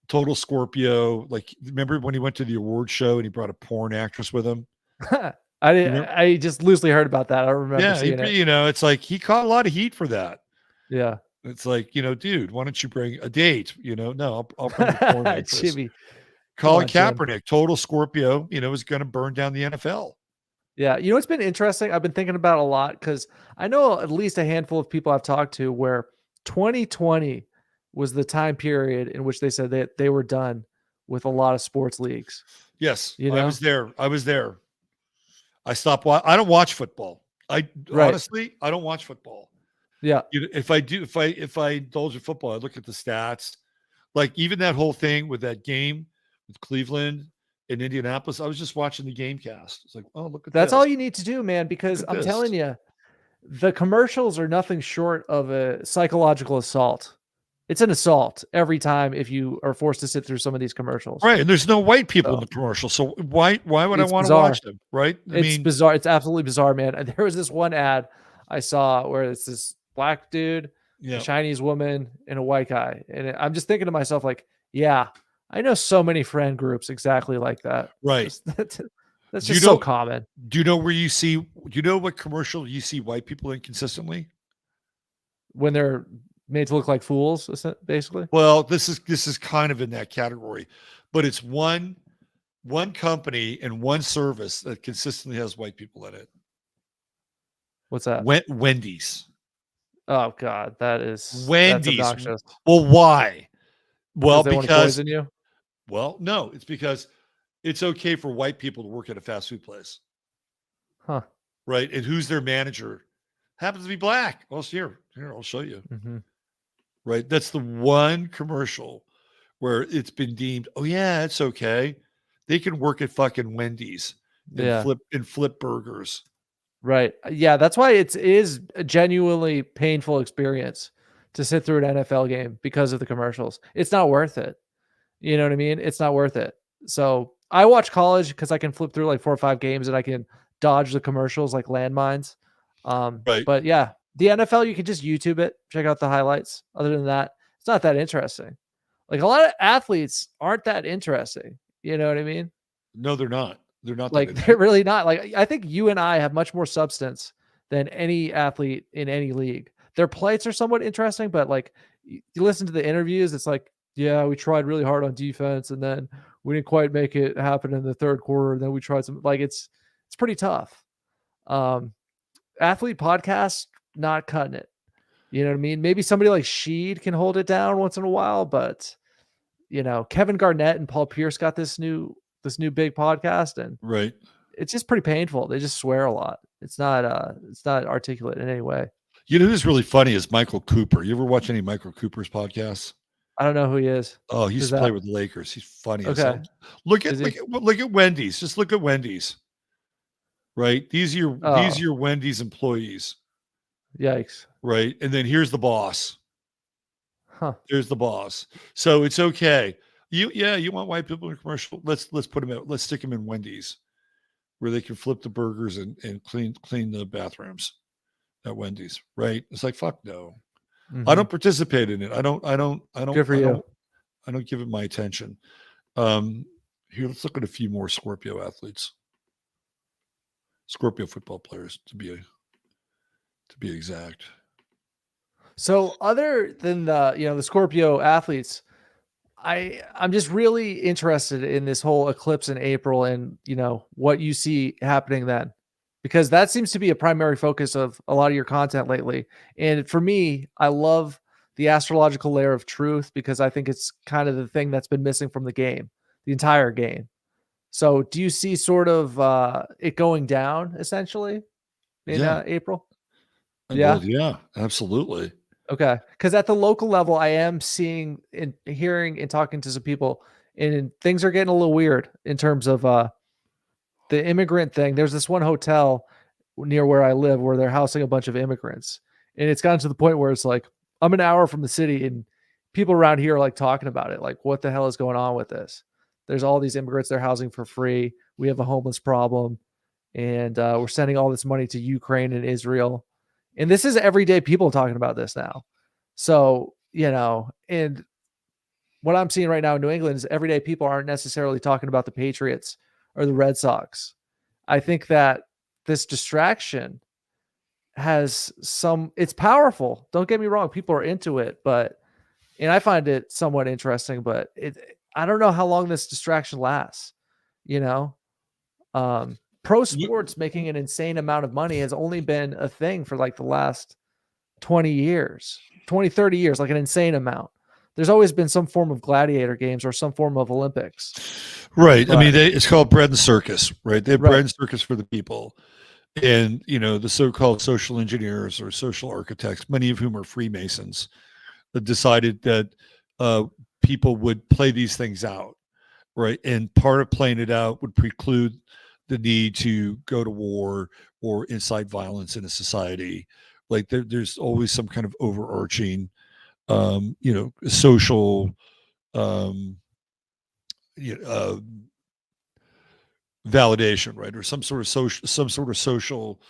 total Scorpio. Like, remember when he went to the award show and he brought a porn actress with him? I just loosely heard about that. I remember seeing it. It's like he caught a lot of heat for that. Yeah. It's like, dude, why don't you bring a date? No, I'll bring a porn actress. Jimmy. Colin Kaepernick, total Scorpio, is going to burn down the NFL. Yeah. It's been interesting. I've been thinking about a lot because I know at least a handful of people I've talked to where 2020 was the time period in which they said that they were done with a lot of sports leagues. Yes. I was there. I stopped. I don't watch football. Honestly, I don't watch football. Yeah. If I indulge in football, I look at the stats. Like even that whole thing with that game with Cleveland in Indianapolis, I was just watching the game cast. It's like, oh, look at that's this. all you need to do, man, because I'm telling you, the commercials are nothing short of a psychological assault. It's an assault every time if you are forced to sit through some of these commercials. Right. And there's no white people in the commercial. So why would I want to watch them? Right. It's bizarre. It's absolutely bizarre, man. There was this one ad I saw where it's this black dude, a Chinese woman, and a white guy. And I'm just thinking to myself, like, yeah, I know so many friend groups exactly like that. Right. That's just so common. Do you know what commercial you see white people in consistently? When they're made to look like fools, basically. Well, this is kind of in that category, but it's one company and one service that consistently has white people in it. What's that? Wendy's. Oh God, that's obnoxious. Well, why? Well, they want to poison you. Well, no, it's because it's okay for white people to work at a fast food place. Huh. Right. And who's their manager? Happens to be black. Well, here, I'll show you. Mm-hmm. Right. That's the one commercial where it's been deemed, oh yeah, it's okay. They can work at fucking Wendy's and flip burgers. Right. Yeah. That's why it is a genuinely painful experience to sit through an NFL game because of the commercials. It's not worth it. You know what I mean? It's not worth it. So I watch college because I can flip through like 4 or 5 games and I can dodge the commercials like landmines. Right. But yeah, the NFL, you can just YouTube it, check out the highlights. Other than that, it's not that interesting. Like a lot of athletes aren't that interesting. You know what I mean? No, they're not. They're not. Like they're really not. Like I think you and I have much more substance than any athlete in any league. Their plates are somewhat interesting, but like you listen to the interviews, it's like, yeah, we tried really hard on defense and then we didn't quite make it happen in the third quarter. And then we tried some, like, it's pretty tough. Athlete podcasts, not cutting it. You know what I mean? Maybe somebody like Sheed can hold it down once in a while, but Kevin Garnett and Paul Pierce got this new big podcast, and right. It's just pretty painful. They just swear a lot. It's not articulate in any way. You know who's really funny is Michael Cooper. You ever watch any Michael Cooper's podcasts? I don't know who he is. Oh, he used to play with the Lakers. He's funny. Okay. Look at Wendy's. Just look at Wendy's. Right? These are your Wendy's employees. Yikes. Right? And then here's the boss. Huh. There's the boss. So it's okay. You want white people in a commercial? Let's put them out. Let's stick them in Wendy's where they can flip the burgers and clean the bathrooms at Wendy's. Right? It's like, fuck no. Mhm. I don't participate in it. I don't Good for you. I don't give it my attention. Here, let's look at a few more Scorpio athletes. Scorpio football players to be exact. So other than the Scorpio athletes, I'm just really interested in this whole eclipse in April and what you see happening then, because that seems to be a primary focus of a lot of your content lately. And for me, I love the astrological layer of truth because I think it's kind of the thing that's been missing from the entire game. So do you see sort of it going down essentially in Yeah. April? Well, yeah, absolutely. Okay. Because at the local level, I am seeing and hearing and talking to some people, and things are getting a little weird in terms of the immigrant thing. There's this one hotel near where I live where they're housing a bunch of immigrants. And it's gotten to the point where it's like, I'm an hour from the city and people around here are like talking about it. Like, what the hell is going on with this? There's all these immigrants they're housing for free. We have a homeless problem. And we're sending all this money to Ukraine and Israel. And this is everyday people talking about this now. So, and what I'm seeing right now in New England is everyday people aren't necessarily talking about the Patriots or the Red Sox. I think that this distraction it's powerful. Don't get me wrong. People are into it, and I find it somewhat interesting, but I don't know how long this distraction lasts, pro sports making an insane amount of money has only been a thing for like the last 20 years, 20, 30 years, like an insane amount. There's always been some form of gladiator games or some form of Olympics. Right. But, I mean, it's called bread and circus, right? They have Right. bread and circus for the people. And, the so-called social engineers or social architects, many of whom are Freemasons, that decided that people would play these things out, right? And part of playing it out would preclude the need to go to war or incite violence in a society. Like there's always some kind of overarching, social, validation, right? Or some sort of social,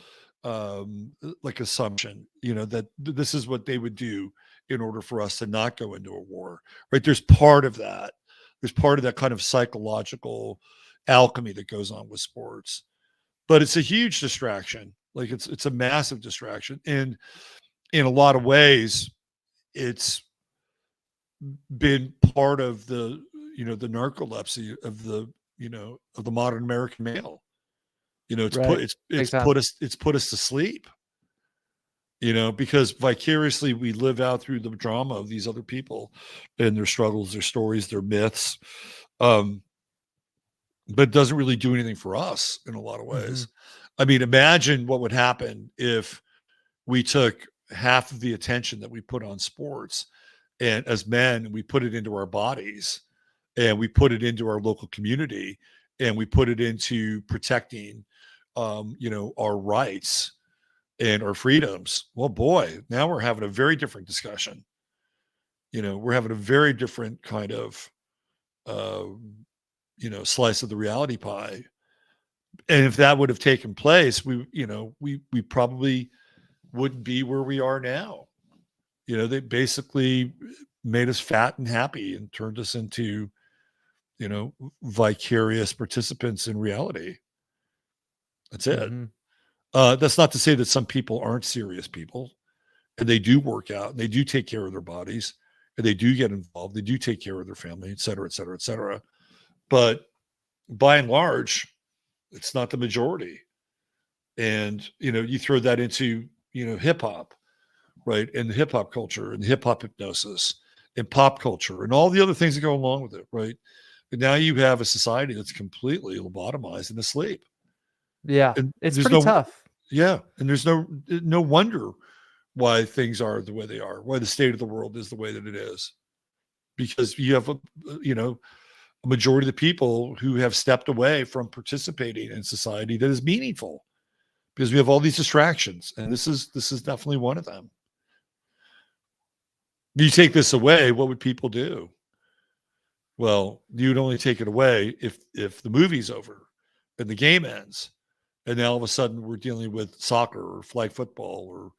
like assumption, that this is what they would do in order for us to not go into a war, right? There's part of that. There's part of that kind of psychological alchemy that goes on with sports, but it's a huge distraction. Like it's a massive distraction. And in a lot of ways, it's been part of the narcolepsy of the modern American male. It's Right. put us to sleep. Because vicariously we live out through the drama of these other people and their struggles, their stories, their myths. But it doesn't really do anything for us in a lot of ways. Mm-hmm. I mean, imagine what would happen if we took half of the attention that we put on sports and as men, we put it into our bodies and we put it into our local community and we put it into protecting, our rights and our freedoms. Well, boy, now we're having a very different discussion. We're having a very different kind of, slice of the reality pie. And if that would have taken place, we probably wouldn't be where we are now. They basically made us fat and happy and turned us into, vicarious participants in reality. That's it. Mm-hmm. That's not to say that some people aren't serious people and they do work out and they do take care of their bodies and they do get involved. They do take care of their family, et cetera, et cetera, et cetera. But by and large, it's not the majority. And, you throw that into, hip hop, right? And the hip hop culture and hip hop hypnosis and pop culture and all the other things that go along with it, right? And now you have a society that's completely lobotomized and asleep. Yeah, and it's pretty tough. Yeah, and there's no wonder why things are the way they are, why the state of the world is the way that it is, because you have a majority of the people who have stepped away from participating in society that is meaningful, because we have all these distractions, and this is definitely one of them. You take this away, what would people do? Well, you'd only take it away if the movie's over and the game ends. And now all of a sudden we're dealing with soccer or flag football or,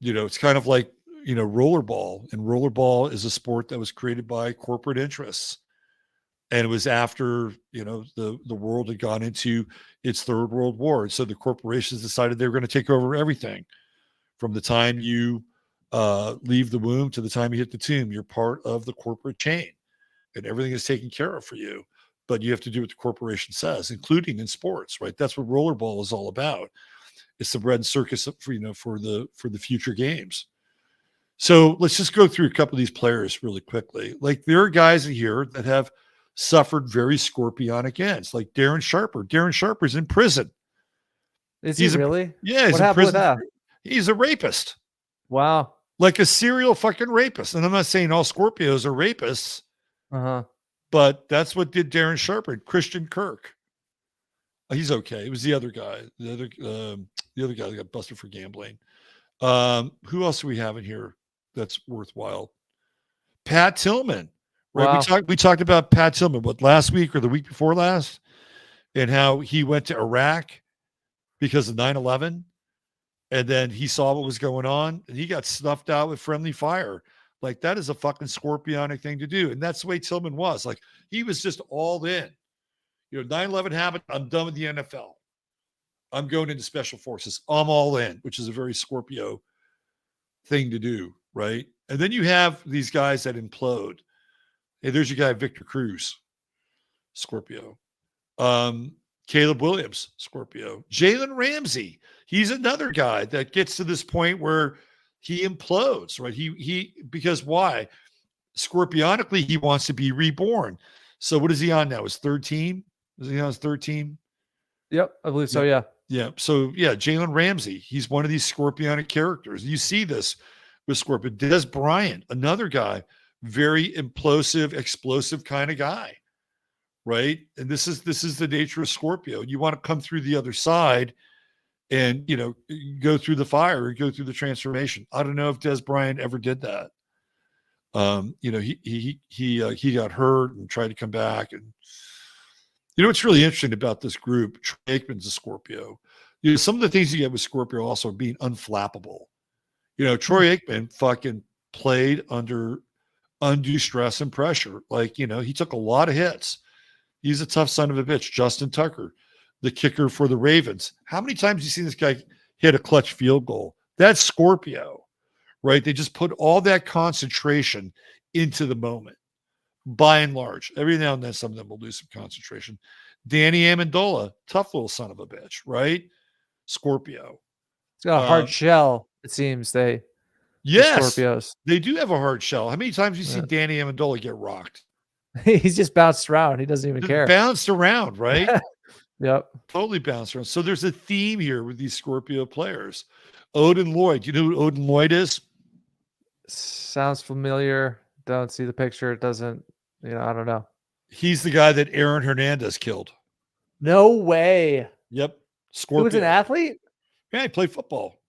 it's kind of like, rollerball, and rollerball is a sport that was created by corporate interests. And it was after, the world had gone into its third world war. So the corporations decided they were going to take over everything from the time you leave the womb to the time you hit the tomb. You're part of the corporate chain and everything is taken care of for you. But you have to do what the corporation says, including in sports, right? That's what rollerball is all about. It's the bread and circus for the future games. So let's just go through a couple of these players really quickly. Like, there are guys here that have suffered very scorpionic ends, like Darren Sharper. Darren Sharper's in prison. Is he really? Yeah, he's what in happened with prison. that? He's a rapist. Wow. Like a serial fucking rapist. And I'm not saying all Scorpios are rapists, but that's what did Darren Sharper. Christian Kirk. He's okay. It was the other guy. The other guy that got busted for gambling. Who else do we have in here that's worthwhile? Pat Tillman. Right. Wow. We talked about Pat Tillman, last week or the week before last, and how he went to Iraq because of 9/11. And then he saw what was going on and he got snuffed out with friendly fire. Like, that is a fucking scorpionic thing to do. And that's the way Tillman was. Like, he was just all in. 9/11 happened. I'm done with the NFL. I'm going into special forces. I'm all in, which is a very Scorpio thing to do. Right. And then you have these guys that implode. Hey, there's your guy, Victor Cruz, Scorpio. Caleb Williams, Scorpio. Jalen Ramsey, he's another guy that gets to this point where he implodes, right? Because why? Scorpionically, he wants to be reborn. So what is he on now? His third team? Is he on his third team? Yep, I believe so, yeah. Yeah. So, yeah, Jalen Ramsey, he's one of these scorpionic characters. You see this with Scorpio. Des Bryant, another guy, very implosive, explosive kind of guy, right? And this is the nature of Scorpio. You want to come through the other side and, go through the fire or go through the transformation. I don't know if Des Bryant ever did that. He got hurt and tried to come back. And what's really interesting about this group, Troy Aikman's a Scorpio. Some of the things you get with Scorpio also are being unflappable. Troy Aikman fucking played under undue stress and pressure. Like, he took a lot of hits. He's a tough son of a bitch. Justin Tucker, the kicker for the Ravens. How many times have you seen this guy hit a clutch field goal? That's Scorpio, right? They just put all that concentration into the moment, by and large. Every now and then, some of them will lose some concentration. Danny Amendola, tough little son of a bitch, right? Scorpio. It's got a hard shell, it seems. Yes, Scorpios. They do have a hard shell. How many times have you seen Danny Amendola get rocked? He's just bounced around. He doesn't even care. Bounced around, right? Yep. Totally bounced around. So there's a theme here with these Scorpio players. Odin Lloyd. You know who Odin Lloyd is? Sounds familiar. Don't see the picture. It doesn't, I don't know. He's the guy that Aaron Hernandez killed. No way. Yep. Scorpio. He was an athlete? Yeah, he played football.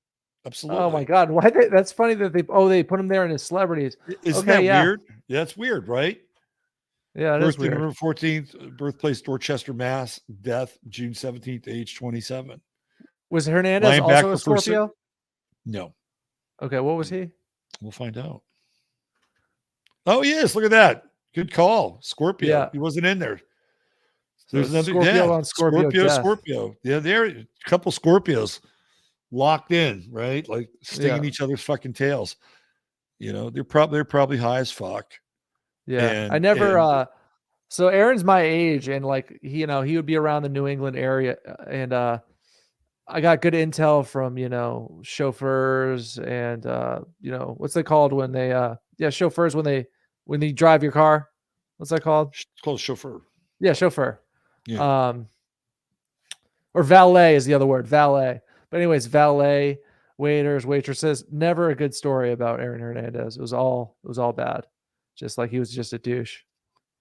Absolutely. Oh my God. Why? That's funny that they put him there in his celebrities. Isn't that weird? Yeah, that's weird, right? Yeah, it is weird. November 14th, birthplace Dorchester, Mass. Death June 17th, age 27. Was Hernandez also a Scorpio? No. Okay, what was he? We'll find out. Oh, yes. Look at that. Good call. Scorpio. Yeah. He wasn't in there. There's another Scorpio on Scorpio. Scorpio. Yeah, there are a couple Scorpios locked in, right? Like stinging each other's fucking tails. They're probably high as fuck. Yeah. I never so Aaron's my age, and like he would be around the New England area, and I got good intel from chauffeurs and what's they called when they chauffeurs when they drive your car. What's that called? It's called chauffeur. Yeah, chauffeur. Yeah. Or valet is the other word, valet. But anyways, valet, waiters, waitresses. Never a good story about Aaron Hernandez. It was all bad. Just like he was just a douche.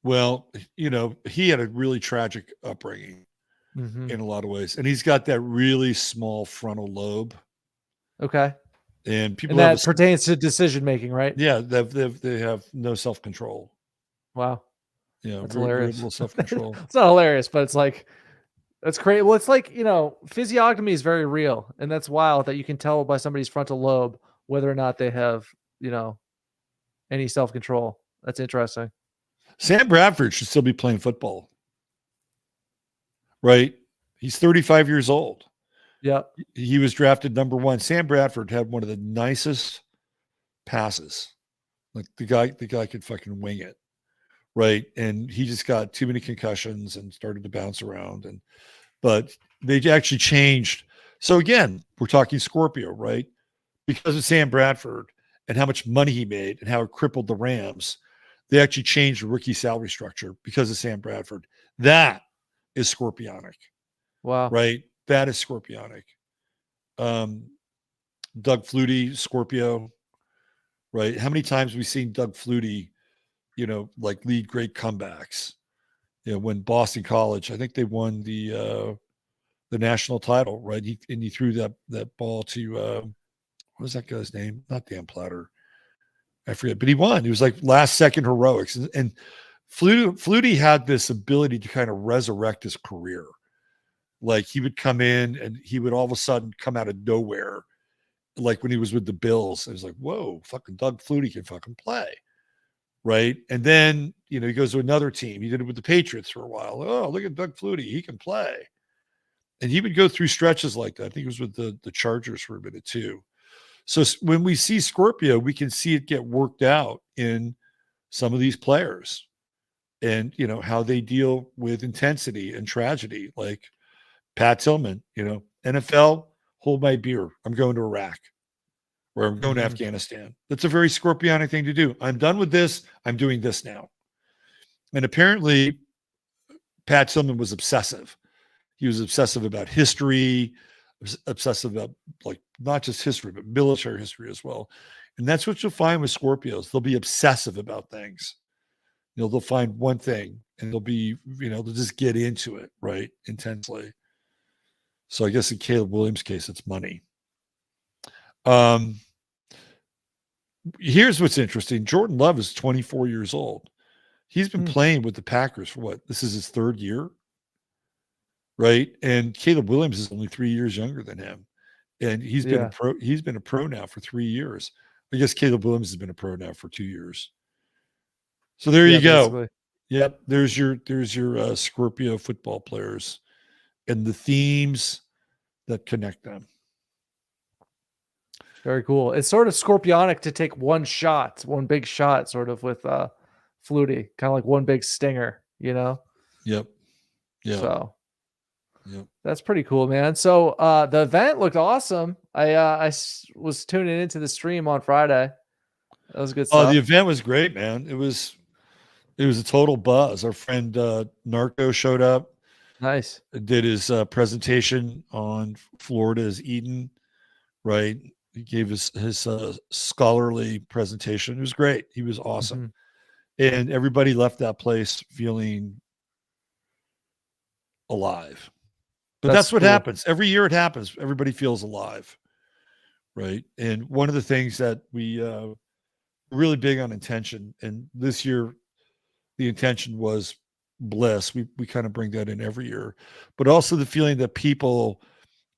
Well, he had a really tragic upbringing in a lot of ways, and he's got that really small frontal lobe. Okay. And people that pertains to decision making, right? Yeah, they have no self control. Wow. Yeah, that's hilarious. Little self control. It's not hilarious, but it's like that's crazy. Well, it's like physiognomy is very real, and that's wild that you can tell by somebody's frontal lobe whether or not they have any self-control. That's interesting. Sam Bradford should still be playing football, right? He's 35 years old. Yep. He was drafted number 1. Sam Bradford had one of the nicest passes. Like the guy could fucking wing it, right? And he just got too many concussions and started to bounce around. But they actually changed. So again, we're talking Scorpio, right? Because of Sam Bradford and how much money he made and how it crippled the Rams, they actually changed the rookie salary structure because of Sam Bradford. That is scorpionic. Wow. Right? That is scorpionic. Doug Flutie, Scorpio, right? How many times have we seen Doug Flutie, like lead great comebacks? When Boston College, I think they won the national title, right? He threw that ball to what was that guy's name? Not Dan Platter. I forget, but he won. It was like last second heroics. And Flutie had this ability to kind of resurrect his career. Like he would come in and he would all of a sudden come out of nowhere. Like when he was with the Bills, it was like, whoa, fucking Doug Flutie can fucking play. Right. And then, he goes to another team. He did it with the Patriots for a while. Oh, look at Doug Flutie. He can play. And he would go through stretches like that. I think it was with the Chargers for a minute too. So when we see Scorpio, we can see it get worked out in some of these players and, how they deal with intensity and tragedy. Like Pat Tillman, NFL, hold my beer. I'm going to Iraq or I'm going to Afghanistan. That's a very scorpionic thing to do. I'm done with this. I'm doing this now. And apparently Pat Tillman was obsessive. He was obsessive about history, obsessive about like not just history, but military history as well. And that's what you'll find with Scorpios. They'll be obsessive about things. They'll find one thing and they'll be, they'll just get into it, right? Intensely. So I guess in Caleb Williams' case, it's money. Here's what's interesting. Jordan Love is 24 years old. He's been playing with the Packers for what? This is his 3rd year, right? And Caleb Williams is only 3 years younger than him. And he's been a pro. He's been a pro now for 3 years. I guess Caleb Williams has been a pro now for 2 years. So there you go. Basically. Yep. There's your Scorpio football players and the themes that connect them. Very cool. It's sort of scorpionic to take one big shot, sort of with Flutie, kind of like one big stinger, Yep. Yeah. So yep. That's pretty cool, man. So the event looked awesome. I was tuning into the stream on Friday. That was good stuff. Oh, the event was great, man. It was a total buzz. Our friend Narco showed up. Nice. Did his presentation on Florida's Eden, right? He gave his scholarly presentation. It was great. He was awesome. And everybody left that place feeling alive. But that's what happens. Every year it happens. Everybody feels alive, right? And one of the things that we really big on intention, and this year the intention was bliss. We kind of bring that in every year, but also the feeling that people,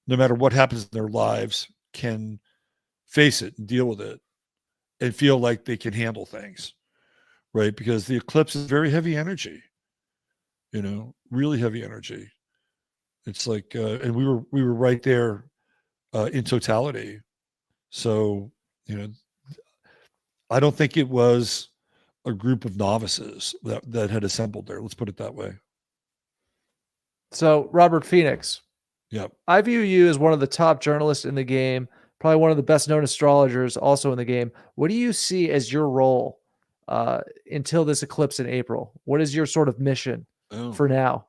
no matter what happens in their lives, can face it and deal with it and feel like they can handle things, right? Because the eclipse is very heavy energy, really heavy energy. It's like, and we were right there in totality. So, I don't think it was a group of novices that had assembled there. Let's put it that way. So Robert Phoenix. Yep. I view you as one of the top journalists in the game, probably one of the best known astrologers also in the game. What do you see as your role until this eclipse in April? What is your sort of mission for now?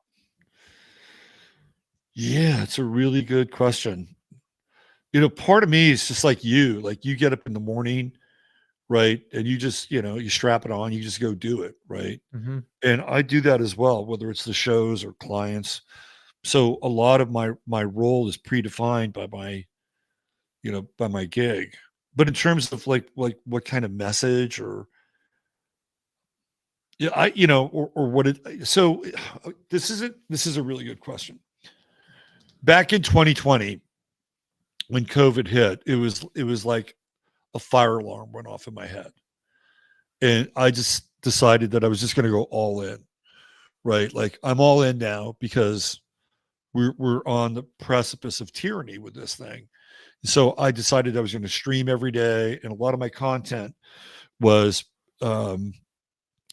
Yeah, it's a really good question. Part of me is just like you get up in the morning, right? And you just, you strap it on, you just go do it. Right. Mm-hmm. And I do that as well, whether it's the shows or clients. So a lot of my role is predefined by my gig, but in terms of like what kind of message or, so this is a really good question. Back in 2020, when COVID hit, it was like a fire alarm went off in my head. And I just decided that I was just going to go all in, right? Like I'm all in now because we're on the precipice of tyranny with this thing. So I decided I was going to stream every day. And a lot of my content was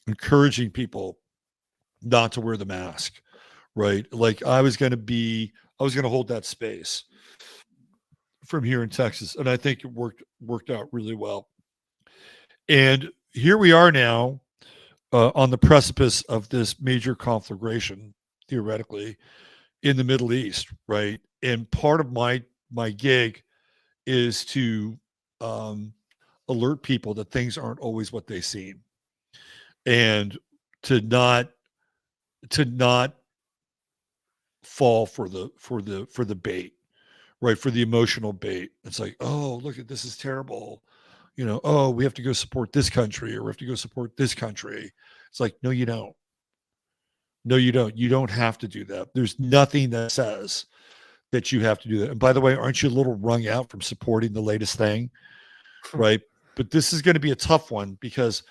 encouraging people not to wear the mask, right? Like I was going to hold that space from here in Texas. And I think it worked out really well. And here we are now on the precipice of this major conflagration, theoretically, in the Middle East, right? And part of my gig is to alert people that things aren't always what they seem, and to not fall for the bait, right? For the emotional bait. It's like, oh, look at this is terrible. Oh, we have to go support this country, or we have to go support this country. It's like, no, you don't. No, you don't. You don't have to do that. There's nothing that says that you have to do that. And by the way, aren't you a little wrung out from supporting the latest thing? Right. But this is going to be a tough one because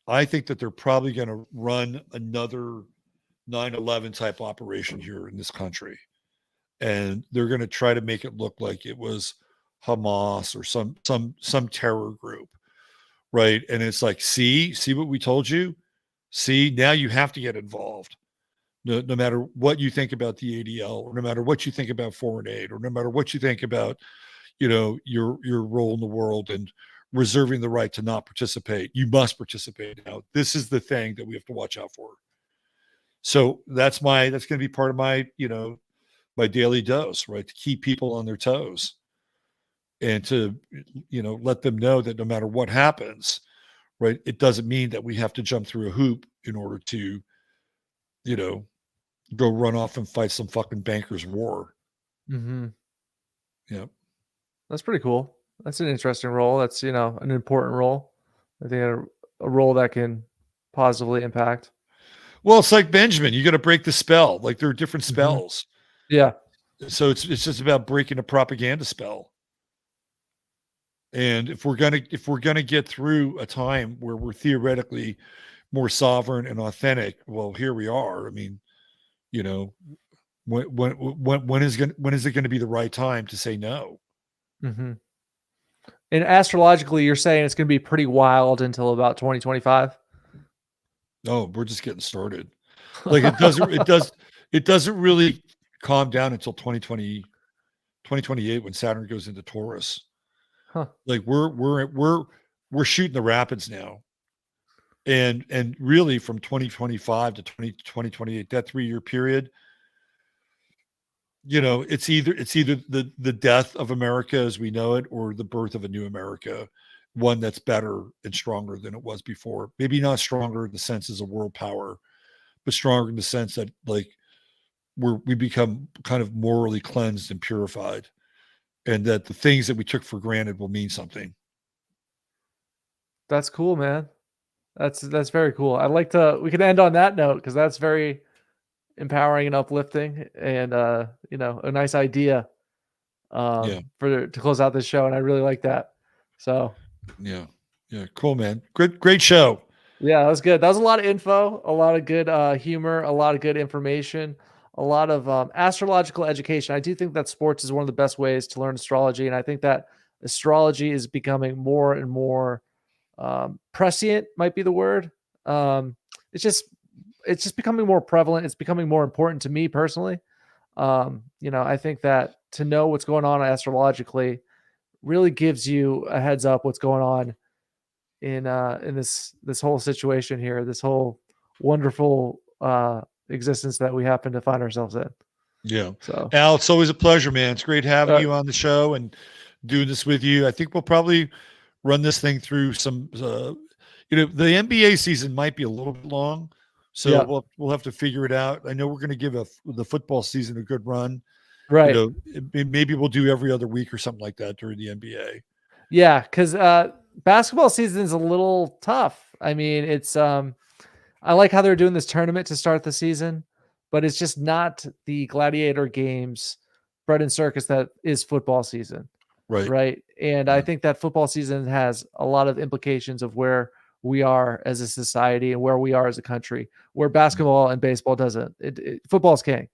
I think that they're probably going to run another 9/11 type operation here in this country. And they're going to try to make it look like it was Hamas or some terror group. Right. And it's like, see what we told you? See, now you have to get involved. No matter what you think about the ADL, or no matter what you think about foreign aid, or no matter what you think about, your role in the world and reserving the right to not participate, you must participate now. This is the thing that we have to watch out for. So that's going to be part of my, my daily dose, right? To keep people on their toes and to, let them know that no matter what happens, right, it doesn't mean that we have to jump through a hoop in order to, go run off and fight some fucking bankers' war. Mm-hmm. Yeah. That's pretty cool. That's an interesting role. That's, an important role. I think a role that can positively impact. Well, it's like Benjamin. You got to break the spell. Like there are different spells. Yeah. So it's just about breaking a propaganda spell. And if we're gonna get through a time where we're theoretically more sovereign and authentic, well, here we are. I mean, when is it going to be the right time to say no? Mm-hmm. And astrologically, you're saying it's going to be pretty wild until about 2025. No, we're just getting started. Like it doesn't really calm down until 2028 when Saturn goes into Taurus. Huh. Like we're shooting the rapids now. And really from 2025 to 2028, that 3-year period, it's either the death of America as we know it, or the birth of a new America, one that's better and stronger than it was before. Maybe not stronger in the sense as a world power, but stronger in the sense that like we become kind of morally cleansed and purified, and that the things that we took for granted will mean something. That's cool, man. That's very cool. We can end on that note because that's very empowering and uplifting, and a nice idea to close out this show. And I really like that. So yeah, cool, man. Great show. Yeah, that was good. That was a lot of info, a lot of good humor, a lot of good information, a lot of astrological education. I do think that sports is one of the best ways to learn astrology, and I think that astrology is becoming more and more prescient, might be the word. It's just becoming more prevalent. It's becoming more important to me personally. I think that to know what's going on astrologically really gives you a heads up what's going on in this whole situation here, this whole wonderful existence that we happen to find ourselves in. Yeah. So Al, it's always a pleasure, man. It's great having you on the show and doing this with you. I think we'll probably run this thing through some, the NBA season might be a little bit long, so we'll have to figure it out. I know we're going to give the football season a good run. Right. Maybe we'll do every other week or something like that during the NBA. Yeah. Cause basketball season is a little tough. I mean, it's I like how they're doing this tournament to start the season, but it's just not the gladiator games, bread and circus that is football season. Right. Right. And I think that football season has a lot of implications of where we are as a society and where we are as a country, where basketball and baseball doesn't. Football's king.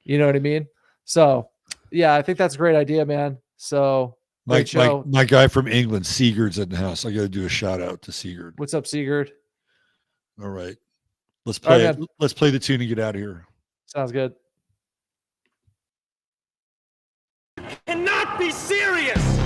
You know what I mean? So, yeah, I think that's a great idea, man. So, great show. My guy from England, Sigurd's in the house. I got to do a shout out to Sigurd. What's up, Sigurd? All right. Let's All play right, man. Let's play the tune and get out of here. Sounds good. Cannot be serious.